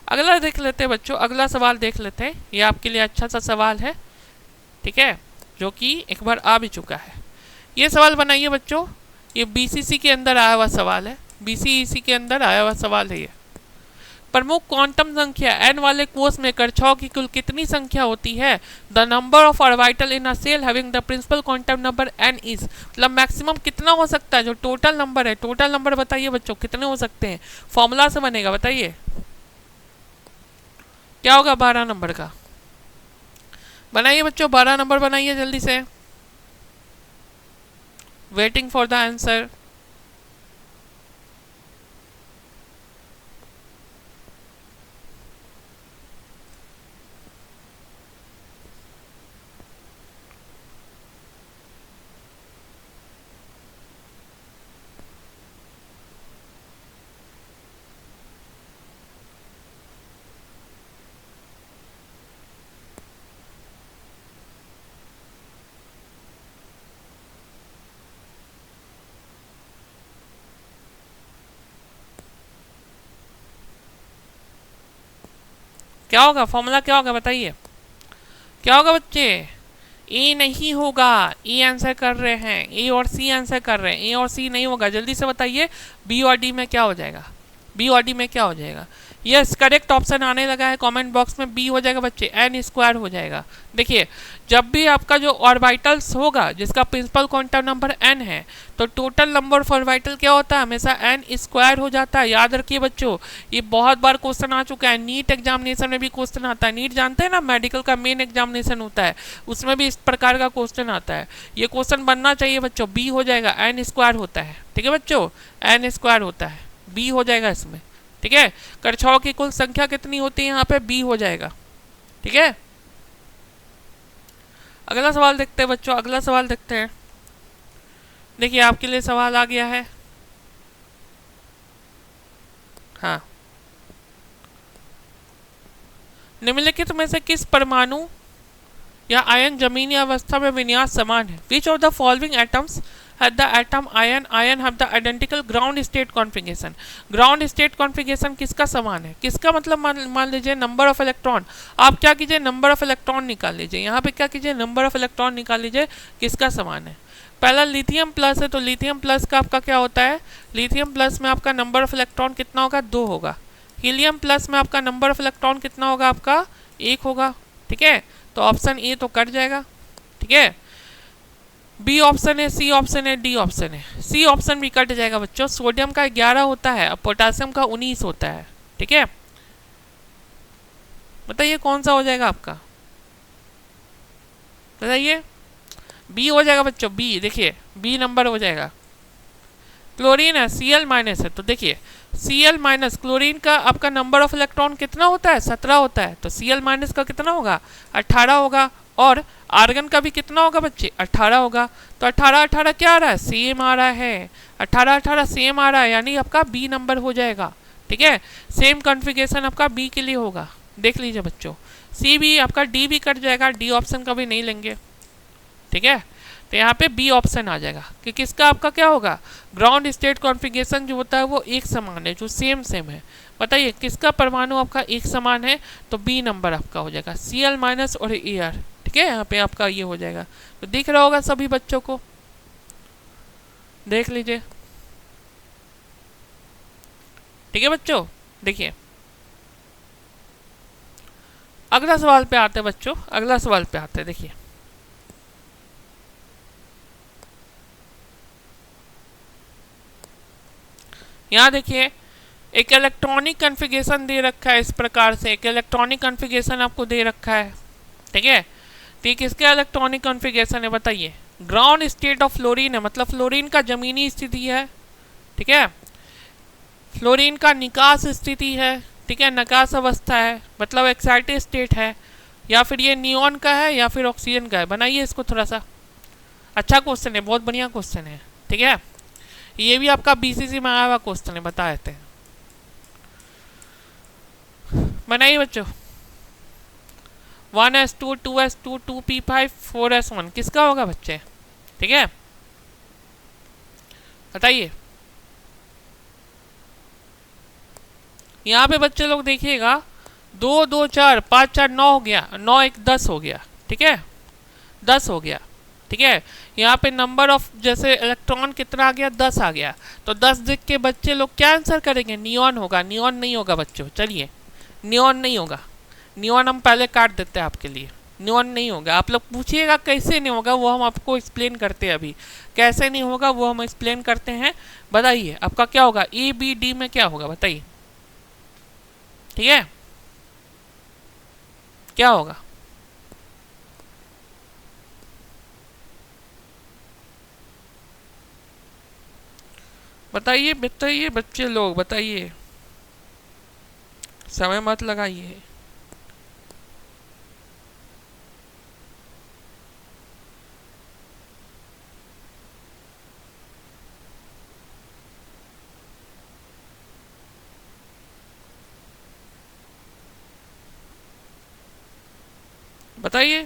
अगला देख लेते हैं बच्चों, अगला सवाल देख लेते हैं। ये आपके लिए अच्छा सा सवाल है, ठीक है, जो कि एक बार आ भी चुका है। ये सवाल बनाइए बच्चों, ये बीसीसी के अंदर आया हुआ सवाल है, बीसीईसी के अंदर आया हुआ सवाल है ये। प्रमुख क्वांटम संख्या n वाले कोष में कक्षाओं की कुल कितनी संख्या होती है? The number of orbital in a shell having the principal quantum number n is, मतलब मैक्सिमम कितना हो सकता है? जो टोटल नंबर है, टोटल नंबर बताइए बच्चों कितने हो सकते हैं? फॉर्मूला से बनेगा, बताइए क्या होगा 12 नंबर का? बनाइए बच्चों, 12 नंबर बनाइए जल्दी से। Waiting for the answer. क्या होगा फॉर्मूला, क्या होगा बताइए, क्या होगा बच्चे? ए नहीं होगा, ए आंसर कर रहे हैं, ए और सी आंसर कर रहे हैं, ए और सी नहीं होगा, जल्दी से बताइए। बी और डी में क्या हो जाएगा? बी और डी में क्या हो जाएगा? यस, करेक्ट ऑप्शन आने लगा है कमेंट बॉक्स में, बी हो जाएगा बच्चे, एन स्क्वायर हो जाएगा। देखिए, जब भी आपका जो ऑर्बिटल्स होगा जिसका प्रिंसिपल क्वांटम नंबर एन है, तो टोटल नंबर ऑफ ऑर्बिटल क्या होता है? हमेशा एन स्क्वायर हो जाता है। याद रखिए बच्चों, ये बहुत बार क्वेश्चन आ चुका है, नीट एग्जामिनेशन में भी क्वेश्चन आता है। नीट जानते हैं ना, मेडिकल का मेन एग्जामिनेशन होता है, उसमें भी इस प्रकार का क्वेश्चन आता है। ये क्वेश्चन बनना चाहिए बच्चों, बी हो जाएगा, एन स्क्वायर होता है, ठीक है बच्चों, एन स्क्वायर होता है, बी हो जाएगा इसमें, ठीक है। कक्षाओं की कुल संख्या कितनी होती है? यहाँ पे बी हो जाएगा, ठीक है। अगला सवाल देखते हैं बच्चों, अगला सवाल देखते हैं। देखिए आपके लिए सवाल आ गया है, हाँ, निम्नलिखित में से किस परमाणु या आयन जमीनी अवस्था में विन्यास समान है? Which of the following atoms have the atom ion have the identical ground state configuration? Ground state configuration किसका समान है? किसका मतलब मान लीजिए नंबर ऑफ इलेक्ट्रॉन, आप क्या कीजिए, नंबर ऑफ इलेक्ट्रॉन निकाल लीजिए, यहाँ पे क्या कीजिए, नंबर ऑफ इलेक्ट्रॉन निकाल लीजिए, किसका समान है? पहला लिथियम प्लस है, तो लिथियम प्लस का आपका क्या होता है? लिथियम प्लस में आपका नंबर ऑफ इलेक्ट्रॉन कितना होगा? 2 होगा। हीलियम प्लस में आपका नंबर ऑफ इलेक्ट्रॉन कितना होगा? आपका 1 होगा, ठीक है। तो ऑप्शन ए तो कट जाएगा, ठीक है। बी ऑप्शन है, सी ऑप्शन है, डी ऑप्शन है। सी ऑप्शन भी कट जाएगा बच्चों। सोडियम का 11 होता है और पोटासियम का 19 होता है। ठीक है, बताइए कौन सा हो जाएगा आपका, बताइए। बी हो जाएगा बच्चों, बी। देखिए बी नंबर हो जाएगा। क्लोरीन है, Cl माइनस है, तो देखिए Cl माइनस, क्लोरीन का आपका नंबर ऑफ इलेक्ट्रॉन कितना होता है, 17 होता है, तो Cl माइनस का कितना होगा, 18 होगा। और आर्गन का भी कितना होगा बच्चे, 18 होगा। तो 18 18 क्या आ रहा है, सेम आ रहा है। 18 18 सेम आ रहा है, यानी आपका बी नंबर हो जाएगा। ठीक है, सेम कॉन्फ़िगरेशन आपका बी के लिए होगा। देख लीजिए बच्चों, सी भी आपका, डी भी कट जाएगा, डी ऑप्शन का भी नहीं लेंगे। ठीक है, तो यहाँ पे बी ऑप्शन आ जाएगा कि किसका आपका क्या होगा, ग्राउंड स्टेट कॉन्फ़िगरेशन जो होता है वो एक समान है, जो सेम सेम है। बताइए किसका परमाणु आपका एक समान है, तो बी नंबर आपका हो जाएगा, Cl माइनस और Ar। ठीक है, यहाँ पे आपका ये हो जाएगा। तो दिख रहा होगा सभी बच्चों को, देख लीजिए। ठीक है बच्चों, देखिए अगला सवाल पे आते हैं बच्चों, अगला सवाल पे आते हैं। देखिए यहाँ देखिए एक इलेक्ट्रॉनिक कॉन्फ़िगरेशन दे रखा है, इस प्रकार से एक इलेक्ट्रॉनिक कॉन्फ़िगरेशन आपको दे रखा है। ठीक है, तो ये किसका इलेक्ट्रॉनिक कॉन्फ़िगरेशन है, बताइए। ग्राउंड स्टेट ऑफ फ्लोरीन है, मतलब फ्लोरीन का जमीनी स्थिति है। ठीक है, फ्लोरीन का निकास स्थिति है। ठीक है, निकास अवस्था है, मतलब एक्साइटेड स्टेट है, या फिर ये नियॉन का है या फिर ऑक्सीजन का है। बनाइए इसको थोड़ा सा, अच्छा क्वेश्चन है, बहुत बढ़िया क्वेश्चन है। ठीक है, ये भी आपका बीसीसी में आया हुआ क्वेश्चन है, बता देते हैं। बनाइए बच्चों। 1s2 2s2 2p5 4s1 किसका होगा बच्चे, ठीक है, बताइए। यहाँ पे बच्चे लोग देखिएगा, 2 2 4 5 4 9 हो गया, 9 1 10 हो गया। ठीक है, 10 हो गया। ठीक है, यहाँ पे नंबर ऑफ जैसे इलेक्ट्रॉन कितना आ गया, 10 आ गया। तो 10 देख के बच्चे लोग क्या आंसर करेंगे, नियॉन होगा। नियॉन नहीं होगा बच्चों, चलिए नियॉन नहीं होगा। नियॉन हम पहले काट देते हैं आपके लिए, नियॉन नहीं होगा। आप लोग पूछिएगा कैसे नहीं होगा, वो हम आपको एक्सप्लेन करते हैं। अभी कैसे नहीं होगा वो हम एक्सप्लेन करते हैं। बताइए आपका क्या होगा, ए बी डी में क्या होगा, बताइए। ठीक है, क्या होगा, बताइए बताइए बच्चे लोग, बताइए, समय मत लगाइए। बताइए,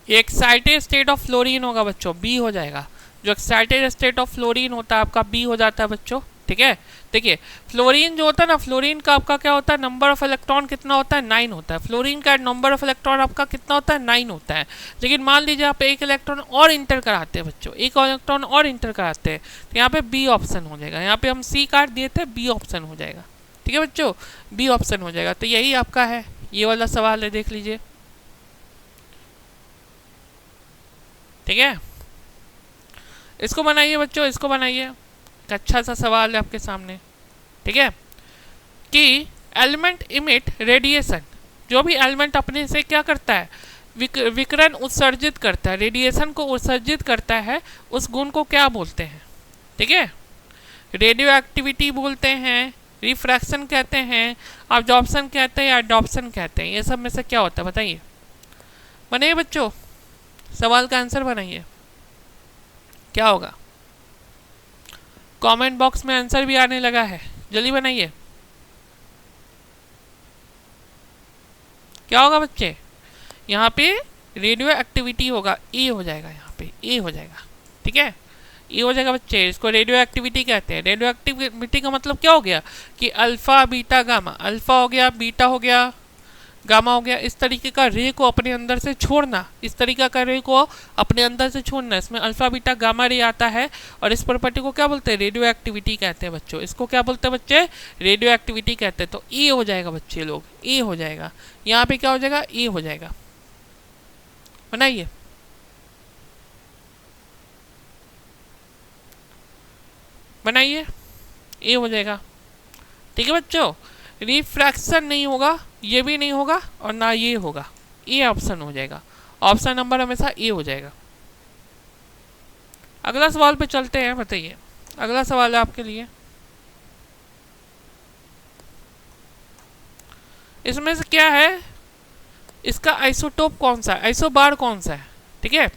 एक्साइटेड स्टेट ऑफ फ्लोरीन होगा बच्चों, बी हो जाएगा। जो एक्साइटेड स्टेट ऑफ फ्लोरीन होता है आपका बी हो जाता है बच्चों। ठीक है, देखिए फ्लोरीन जो होता है ना, फ्लोरीन का आपका क्या होता है, नंबर ऑफ इलेक्ट्रॉन कितना होता है, 9 होता है। फ्लोरीन का नंबर ऑफ इलेक्ट्रॉन आपका कितना होता है, 9 होता है। लेकिन मान लीजिए आप एक इलेक्ट्रॉन और इंटर कराते हैं बच्चों, एक इलेक्ट्रॉन और इंटर कराते हैं, तो यहाँ पे बी ऑप्शन हो जाएगा। यहाँ पे हम सी काट दिए थे, बी ऑप्शन हो जाएगा। ठीक है बच्चों, बी ऑप्शन हो जाएगा। तो यही आपका है, ये वाला सवाल है, देख लीजिए। ठीक है, इसको बनाइए बच्चों, इसको बनाइए, अच्छा सा सवाल है आपके सामने। ठीक है, कि एलिमेंट इमिट रेडिएशन, जो भी एलिमेंट अपने से क्या करता है, विकिरण उत्सर्जित करता है, रेडिएशन को उत्सर्जित करता है, उस गुण को क्या बोलते हैं। ठीक है, रेडियो एक्टिविटी बोलते हैं, रिफ्रैक्शन कहते हैं, अब्जॉर्प्शन कहते हैं, या एडॉप्शन कहते हैं। ये सब में से क्या होता है, बताइए। बनाइए बच्चों, सवाल का आंसर बनाइए, क्या होगा। कमेंट बॉक्स में आंसर भी आने लगा है, जल्दी बनाइए, क्या होगा बच्चे। यहाँ पे रेडियो एक्टिविटी होगा, ए हो जाएगा यहाँ पे ए हो जाएगा। ठीक है, ये हो जाएगा बच्चे। इसको रेडियो एक्टिविटी कहते हैं। रेडियो एक्टिविटी का मतलब क्या हो गया कि अल्फा बीटा गामा, अल्फा हो गया, बीटा हो गया, गामा हो गया, इस तरीके का रे को अपने अंदर से छोड़ना, इस तरीके का रे को अपने अंदर से छोड़ना। इसमें अल्फा बीटा गामा रे आता है और इस प्रॉपर्टी को क्या बोलते हैं, रेडियो एक्टिविटी कहते हैं बच्चों। इसको क्या बोलते हैं बच्चे, रेडियो एक्टिविटी कहते हैं। तो ए हो जाएगा बच्चे लोग, ए हो जाएगा। यहाँ पे क्या हो जाएगा, ए हो जाएगा। बनाइए, बनाइए, ए हो जाएगा। ठीक है बच्चों, रिफ्रैक्शन नहीं होगा, ये भी नहीं होगा और ना ये होगा, ए ऑप्शन हो जाएगा। ऑप्शन नंबर हमेशा ए हो जाएगा। अगला सवाल पे चलते हैं। बताइए, अगला सवाल है आपके लिए, इसमें से क्या है, इसका आइसोटोप कौन सा है, आइसोबार कौन सा है। ठीक है,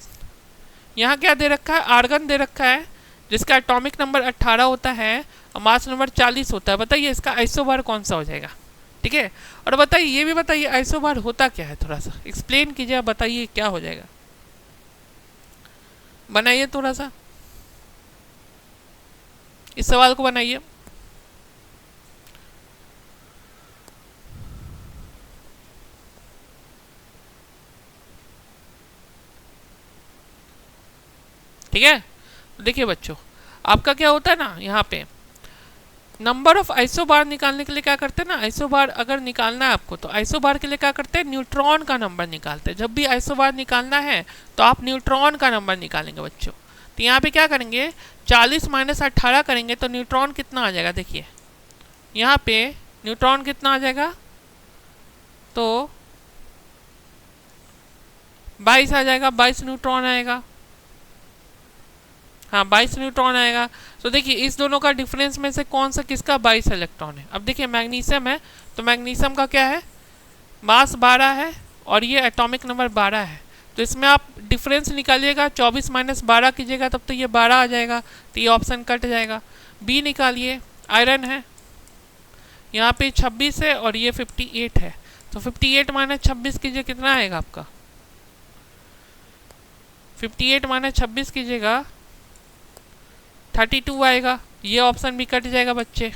यहाँ क्या दे रखा है, आर्गन दे रखा है जिसका एटॉमिक नंबर 18 होता है और मास नंबर 40 होता है। बताइए इसका आइसोबार कौन सा हो जाएगा। ठीक है, और बताइए, ये भी बताइए आइसोबार होता क्या है, थोड़ा सा एक्सप्लेन कीजिए, बताइए क्या हो जाएगा। बनाइए थोड़ा सा, इस सवाल को बनाइए। ठीक है, देखिए बच्चों, आपका क्या होता है ना, यहाँ पे नंबर ऑफ आइसोबार निकालने के लिए क्या करते हैं ना, आइसोबार अगर निकालना है आपको तो आइसोबार के लिए क्या करते हैं, न्यूट्रॉन का नंबर निकालते हैं। जब भी आइसोबार निकालना है तो आप न्यूट्रॉन का नंबर निकालेंगे बच्चों। तो यहाँ पे क्या करेंगे, 40 माइनस 18 करेंगे तो न्यूट्रॉन कितना आ जाएगा। देखिए यहाँ पे न्यूट्रॉन कितना आ जाएगा, तो 22 आ जाएगा, 22 न्यूट्रॉन आएगा। हाँ 22 न्यूट्रॉन आएगा। तो देखिए इस दोनों का डिफरेंस में से कौन सा किसका 22 इलेक्ट्रॉन है। अब देखिए मैग्नीशियम है तो मैग्नीशियम का क्या है, मास 12 है और ये एटॉमिक नंबर 12 है। तो इसमें आप डिफरेंस निकालिएगा, 24 माइनस 12 कीजिएगा तब तो ये 12 आ जाएगा, तो ये ऑप्शन कट जाएगा। बी निकालिए, आयरन है, यहाँ पे 26 है और ये 58 है, तो 58 माइनस 26 कीजिए, कितना आएगा आपका, 58 माइनस 26 कीजिएगा 32 आएगा। ये ऑप्शन भी कट जाएगा बच्चे।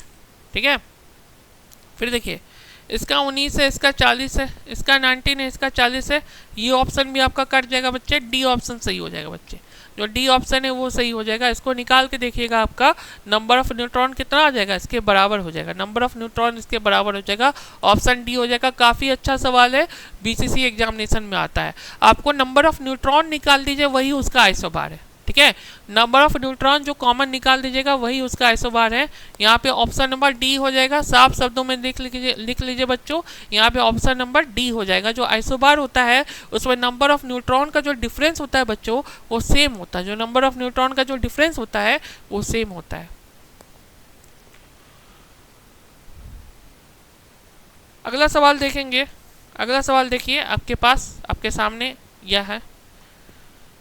ठीक है, फिर देखिए इसका 19 है, इसका 40 है, इसका 19 है, इसका 40 है, ये ऑप्शन भी आपका कट जाएगा बच्चे। डी ऑप्शन सही हो जाएगा बच्चे, जो डी ऑप्शन है वो सही हो जाएगा। इसको निकाल के देखिएगा, आपका नंबर ऑफ न्यूट्रॉन कितना आ जाएगा, इसके बराबर हो जाएगा, नंबर ऑफ न्यूट्रॉन इसके बराबर हो जाएगा। ऑप्शन डी हो जाएगा। काफ़ी अच्छा सवाल है, बीसीसी एग्जामिनेशन में आता है। आपको नंबर ऑफ न्यूट्रॉन निकाल दीजिए, वही उसका आइसोबार है। ठीक है, नंबर ऑफ न्यूट्रॉन जो कॉमन निकाल दीजिएगा वही उसका आइसोबार है। यहाँ पे ऑप्शन नंबर डी हो जाएगा। साफ शब्दों में लिख लीजिए बच्चों, यहाँ पे ऑप्शन नंबर डी हो जाएगा। जो आइसोबार होता है उसमें नंबर ऑफ न्यूट्रॉन का जो डिफरेंस होता है बच्चों वो सेम होता है, जो नंबर ऑफ न्यूट्रॉन का जो डिफरेंस होता है वो सेम होता है। अगला सवाल देखेंगे। अगला सवाल देखिए, आपके पास आपके सामने यह है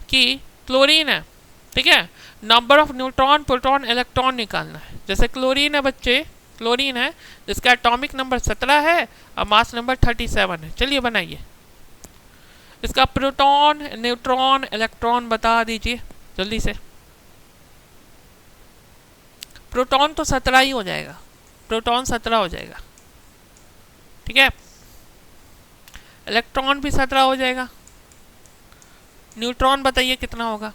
कि क्लोरीन है। ठीक है, number of neutron proton electron निकालना है। जैसे क्लोरीन है बच्चे, क्लोरीन है जिसका एटॉमिक नंबर 17 है और मास नंबर 37 है। चलिए बनाइए, इसका प्रोटॉन न्यूट्रॉन इलेक्ट्रॉन बता दीजिए जल्दी से। प्रोटॉन तो 17 ही हो जाएगा, प्रोटॉन 17 हो जाएगा। ठीक है, इलेक्ट्रॉन भी 17 हो जाएगा। न्यूट्रॉन बताइए कितना होगा,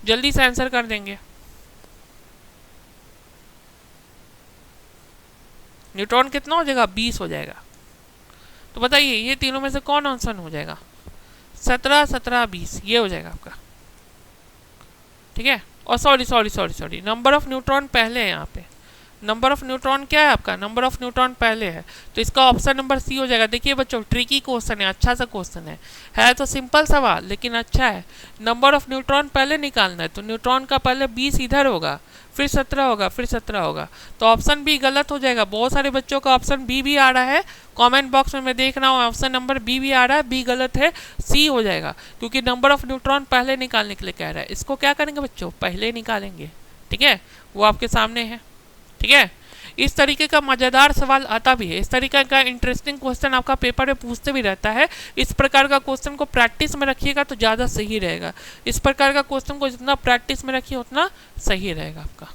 जल्दी से आंसर कर देंगे। न्यूट्रॉन कितना हो जाएगा, 20 हो जाएगा। तो बताइए ये तीनों में से कौन आंसर हो जाएगा, 17 17 20 ये हो जाएगा आपका। ठीक है, और सॉरी नंबर ऑफ न्यूट्रॉन पहले है। यहाँ पे नंबर ऑफ न्यूट्रॉन क्या है आपका, नंबर ऑफ न्यूट्रॉन पहले है, तो इसका ऑप्शन नंबर सी हो जाएगा। देखिए बच्चों ट्रिकी क्वेश्चन है, अच्छा सा क्वेश्चन है तो सिंपल सवाल लेकिन अच्छा है। नंबर ऑफ न्यूट्रॉन पहले निकालना है, तो न्यूट्रॉन का पहले 20 इधर होगा, फिर 17 होगा, फिर 17 होगा, तो ऑप्शन बी गलत हो जाएगा। बहुत सारे बच्चों का ऑप्शन बी भी आ रहा है, कमेंट बॉक्स में मैं देख रहा हूँ ऑप्शन नंबर बी भी आ रहा है, बी गलत है, सी हो जाएगा, क्योंकि नंबर ऑफ न्यूट्रॉन पहले निकालने के लिए कह रहा है। इसको क्या करेंगे बच्चों, पहले निकालेंगे। ठीक है, वो आपके सामने है। ठीक है, इस तरीके का मज़ेदार सवाल आता भी है, इस तरीके का इंटरेस्टिंग क्वेश्चन आपका पेपर में पूछते भी रहता है। इस प्रकार का क्वेश्चन को प्रैक्टिस में रखिएगा तो ज़्यादा सही रहेगा। इस प्रकार का क्वेश्चन को जितना प्रैक्टिस में रखिए उतना सही रहेगा आपका।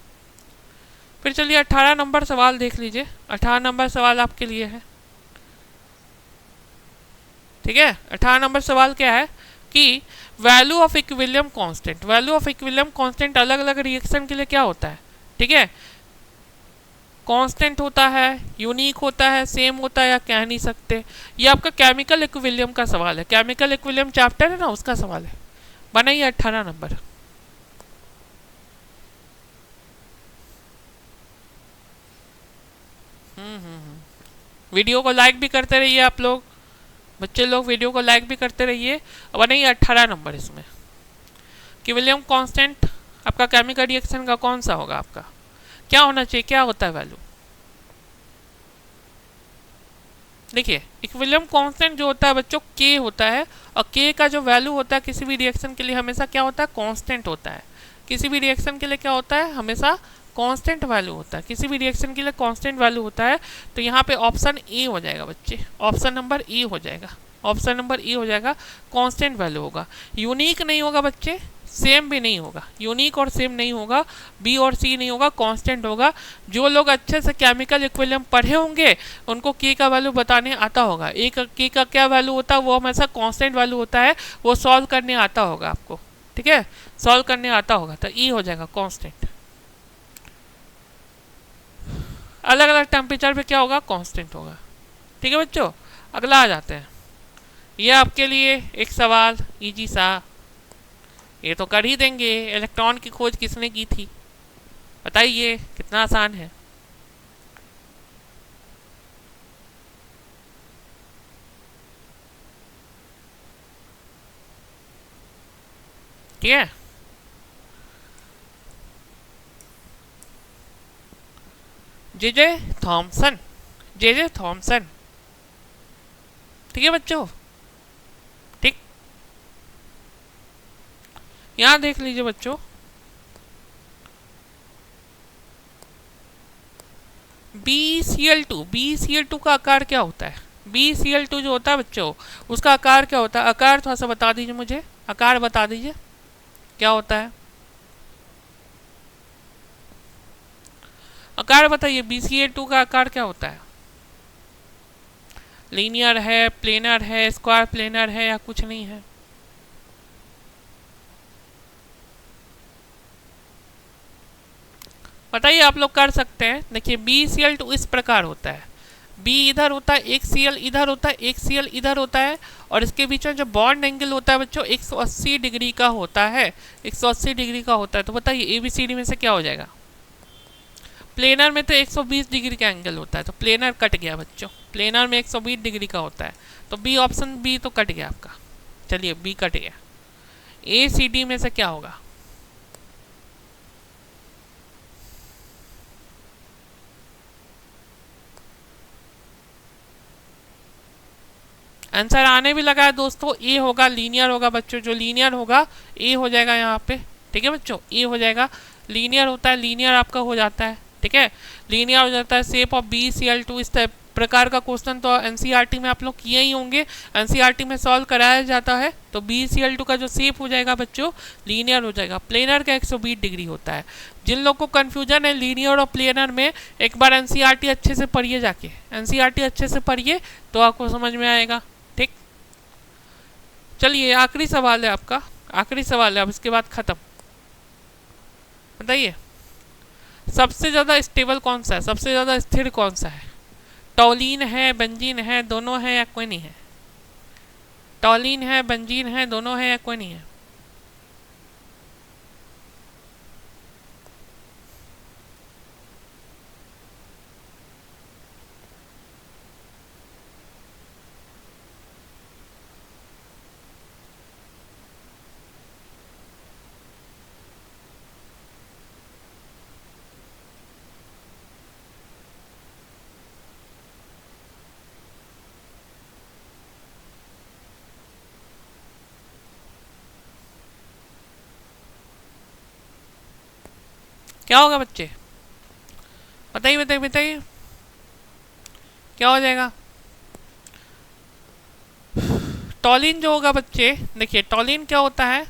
फिर चलिए 18 नंबर सवाल देख लीजिए। 18 नंबर सवाल आपके लिए है, ठीक है। 18 नंबर सवाल क्या है कि value of equilibrium constant. Value of equilibrium constant अलग अलग रिएक्शन के लिए क्या होता है, ठीक है। कांस्टेंट होता है, यूनिक होता है, सेम होता है, या कह नहीं सकते। ये आपका केमिकल इक्विलिब्रियम का सवाल है। केमिकल इक्विलिब्रियम चैप्टर है ना, उसका सवाल है। बनाइए 18 नंबर। वीडियो को लाइक भी करते रहिए आप लोग, बच्चे लोग वीडियो को लाइक भी करते रहिए। अब नहीं 18 नंबर इसमें इक्विलिब्रियम कांस्टेंट आपका केमिकल रिएक्शन का कौन सा होगा, आपका क्या होना चाहिए, क्या होता है वैल्यू। देखिए इक्विलिब्रियम कांस्टेंट जो होता है बच्चों के होता है, और के का जो वैल्यू होता है किसी भी रिएक्शन के लिए हमेशा क्या होता है, कांस्टेंट होता है। किसी भी रिएक्शन के लिए क्या होता है, हमेशा कांस्टेंट वैल्यू होता है। किसी भी रिएक्शन के लिए कांस्टेंट वैल्यू होता है। तो यहाँ पे ऑप्शन ए हो जाएगा बच्चे, ऑप्शन नंबर ए हो जाएगा, ऑप्शन नंबर ए हो जाएगा। कांस्टेंट वैल्यू होगा, यूनिक नहीं होगा बच्चे, सेम भी नहीं होगा। यूनिक और सेम नहीं होगा, बी और सी नहीं होगा, कांस्टेंट होगा। जो लोग अच्छे से केमिकल इक्विलिब्रियम पढ़े होंगे उनको के का वैल्यू बताने आता होगा। एक के का क्या वैल्यू होता है, वो हमेशा कांस्टेंट वैल्यू होता है, वो सॉल्व करने आता होगा आपको, ठीक है, सॉल्व करने आता होगा। तो ई हो जाएगा कांस्टेंट। अलग अलग टेम्परेचर पे क्या होगा, कांस्टेंट होगा, ठीक है बच्चों। अगला आ जाते हैं। ये आपके लिए एक सवाल इजी सा, ये तो कर ही देंगे। इलेक्ट्रॉन की खोज किसने की थी, बताइए, कितना आसान है। ठीक है, जे थॉमसन, जे थॉमसन, ठीक है बच्चों। ठीक, यहां देख लीजिए बच्चों, BCl2, BCl2 का आकार क्या होता है। BCl2 जो होता है बच्चों, उसका आकार क्या होता है, आकार थोड़ा सा बता दीजिए मुझे, आकार बता दीजिए क्या होता है, आकार बताइए। BCl2 का आकार क्या होता है, लीनियर है, प्लेनर है, स्क्वायर प्लेनर है, या कुछ नहीं है। बताइए, आप लोग कर सकते हैं। देखिए BCl2 इस प्रकार होता है, B इधर होता है, एक Cl इधर होता है, एक Cl इधर होता है, और इसके बीच में जो बॉन्ड एंगल होता है बच्चों 180 डिग्री का होता है, 180 डिग्री का होता है। तो बताइए ABCD में से क्या हो जाएगा। प्लेनर में तो 120 डिग्री का एंगल होता है, तो प्लेनर कट गया बच्चों, प्लेनर में 120 डिग्री का होता है, तो बी, ऑप्शन बी तो कट गया आपका। चलिए बी कट गया। ACD में से क्या होगा, आंसर आने भी लगा है दोस्तों। ए होगा, लीनियर होगा बच्चों, जो लीनियर होगा ए हो जाएगा यहाँ पे, ठीक है बच्चों, ए हो जाएगा। लीनियर होता है, लीनियर आपका हो जाता है, ठीक है, लीनियर हो जाता है। शेप ऑफ BCl2 इस प्रकार का क्वेश्चन तो NCERT में आप लोग किए ही होंगे, NCERT में सॉल्व कराया जाता है। तो BCl2 का जो शेप हो जाएगा बच्चों लीनियर हो जाएगा। प्लेनर का 120 डिग्री होता है। जिन लोग को कन्फ्यूजन है लीनियर और प्लेनर में, एक बार NCERT अच्छे से पढ़िए, जाके NCERT अच्छे से पढ़िए तो आपको समझ में आएगा। ठीक, चलिए आखिरी सवाल है आपका, आखिरी सवाल है, अब इसके बाद खत्म। बताइए सबसे ज़्यादा स्टेबल कौन सा है, सबसे ज़्यादा स्थिर कौन सा है। टॉलिन है, बेंजीन है, दोनों है, या कोई नहीं है। टॉलिन है, बेंजीन है, दोनों है, या कोई नहीं है। क्या होगा बच्चे, बताइए बताइए बताइए, क्या हो जाएगा? टॉलिन जो होगा बच्चे, देखिए टॉलिन क्या होता है,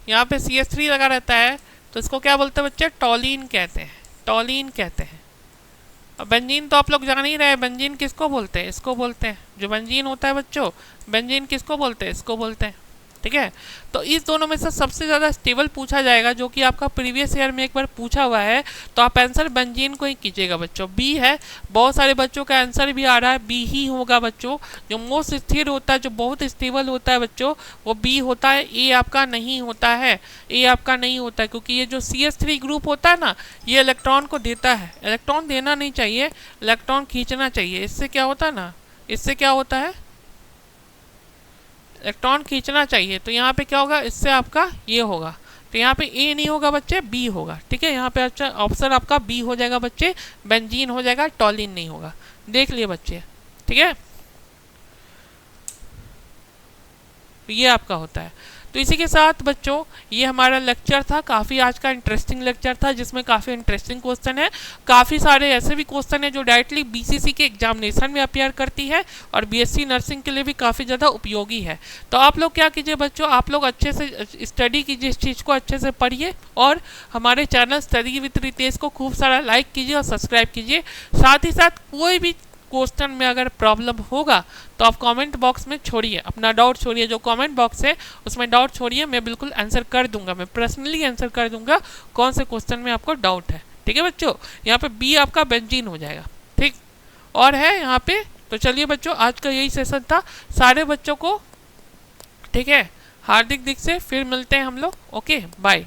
यहाँ पे CH3 लगा रहता है, तो इसको क्या बोलते हैं बच्चे? टॉलिन कहते हैं, टॉलिन कहते हैं। और बेंजीन तो आप लोग जान ही रहे हैं, बेंजीन किसको बोलते हैं? इसको बोलते हैं। जो बेंजीन होता है बच्चों, बेंजीन किसको बोलते हैं? इसको बोलते हैं। ठीक है, तो इस दोनों में से सबसे ज़्यादा स्टेबल पूछा जाएगा, जो कि आपका प्रीवियस ईयर में एक बार पूछा हुआ है, तो आप आंसर बेंजीन को ही कीजिएगा बच्चों। बी है, बहुत सारे बच्चों का आंसर भी आ रहा है, बी ही होगा बच्चों। जो मोस्ट स्थिर होता है, जो बहुत स्टेबल होता है बच्चों, वो बी होता है। ए आपका नहीं होता है, ए आपका नहीं होता है, क्योंकि ये जो CH3 ग्रुप होता है ना, ये इलेक्ट्रॉन को देता है। इलेक्ट्रॉन देना नहीं चाहिए, इलेक्ट्रॉन खींचना चाहिए। इससे क्या होता है ना, इससे क्या होता है, इलेक्ट्रॉन खींचना चाहिए। तो यहाँ पे क्या होगा, इससे आपका ये होगा। तो यहाँ पे ए नहीं होगा बच्चे, बी होगा। ठीक है, यहाँ पे अच्छा ऑप्शन आपका बी हो जाएगा बच्चे, बेंजीन हो जाएगा, टॉलिन नहीं होगा। देख लिए बच्चे, ठीक है, ये आपका होता है। तो इसी के साथ बच्चों ये हमारा लेक्चर था, काफ़ी आज का इंटरेस्टिंग लेक्चर था, जिसमें काफ़ी इंटरेस्टिंग क्वेश्चन है। काफ़ी सारे ऐसे भी क्वेश्चन है जो डायरेक्टली BCC के एग्जामिनेशन में अपेयर करती है, और BSc नर्सिंग के लिए भी काफ़ी ज़्यादा उपयोगी है। तो आप लोग क्या कीजिए बच्चों, आप लोग अच्छे से स्टडी कीजिए, इस चीज़ को अच्छे से पढ़िए, और हमारे चैनल स्टडी विद रितेश को खूब सारा लाइक कीजिए और सब्सक्राइब कीजिए। साथ ही साथ कोई भी क्वेश्चन में अगर प्रॉब्लम होगा तो आप कमेंट बॉक्स में छोड़िए, अपना डाउट छोड़िए। जो कमेंट बॉक्स है उसमें डाउट छोड़िए, मैं बिल्कुल आंसर कर दूंगा, मैं पर्सनली आंसर कर दूंगा कौन से क्वेश्चन में आपको डाउट है। ठीक है बच्चों, यहाँ पे बी आपका बेंजीन हो जाएगा। ठीक, और है यहाँ पे। तो चलिए बच्चों, आज का यही सेशन था सारे बच्चों को। ठीक है, हार्दिक दिक से फिर मिलते हैं हम लोग। Okay, bye.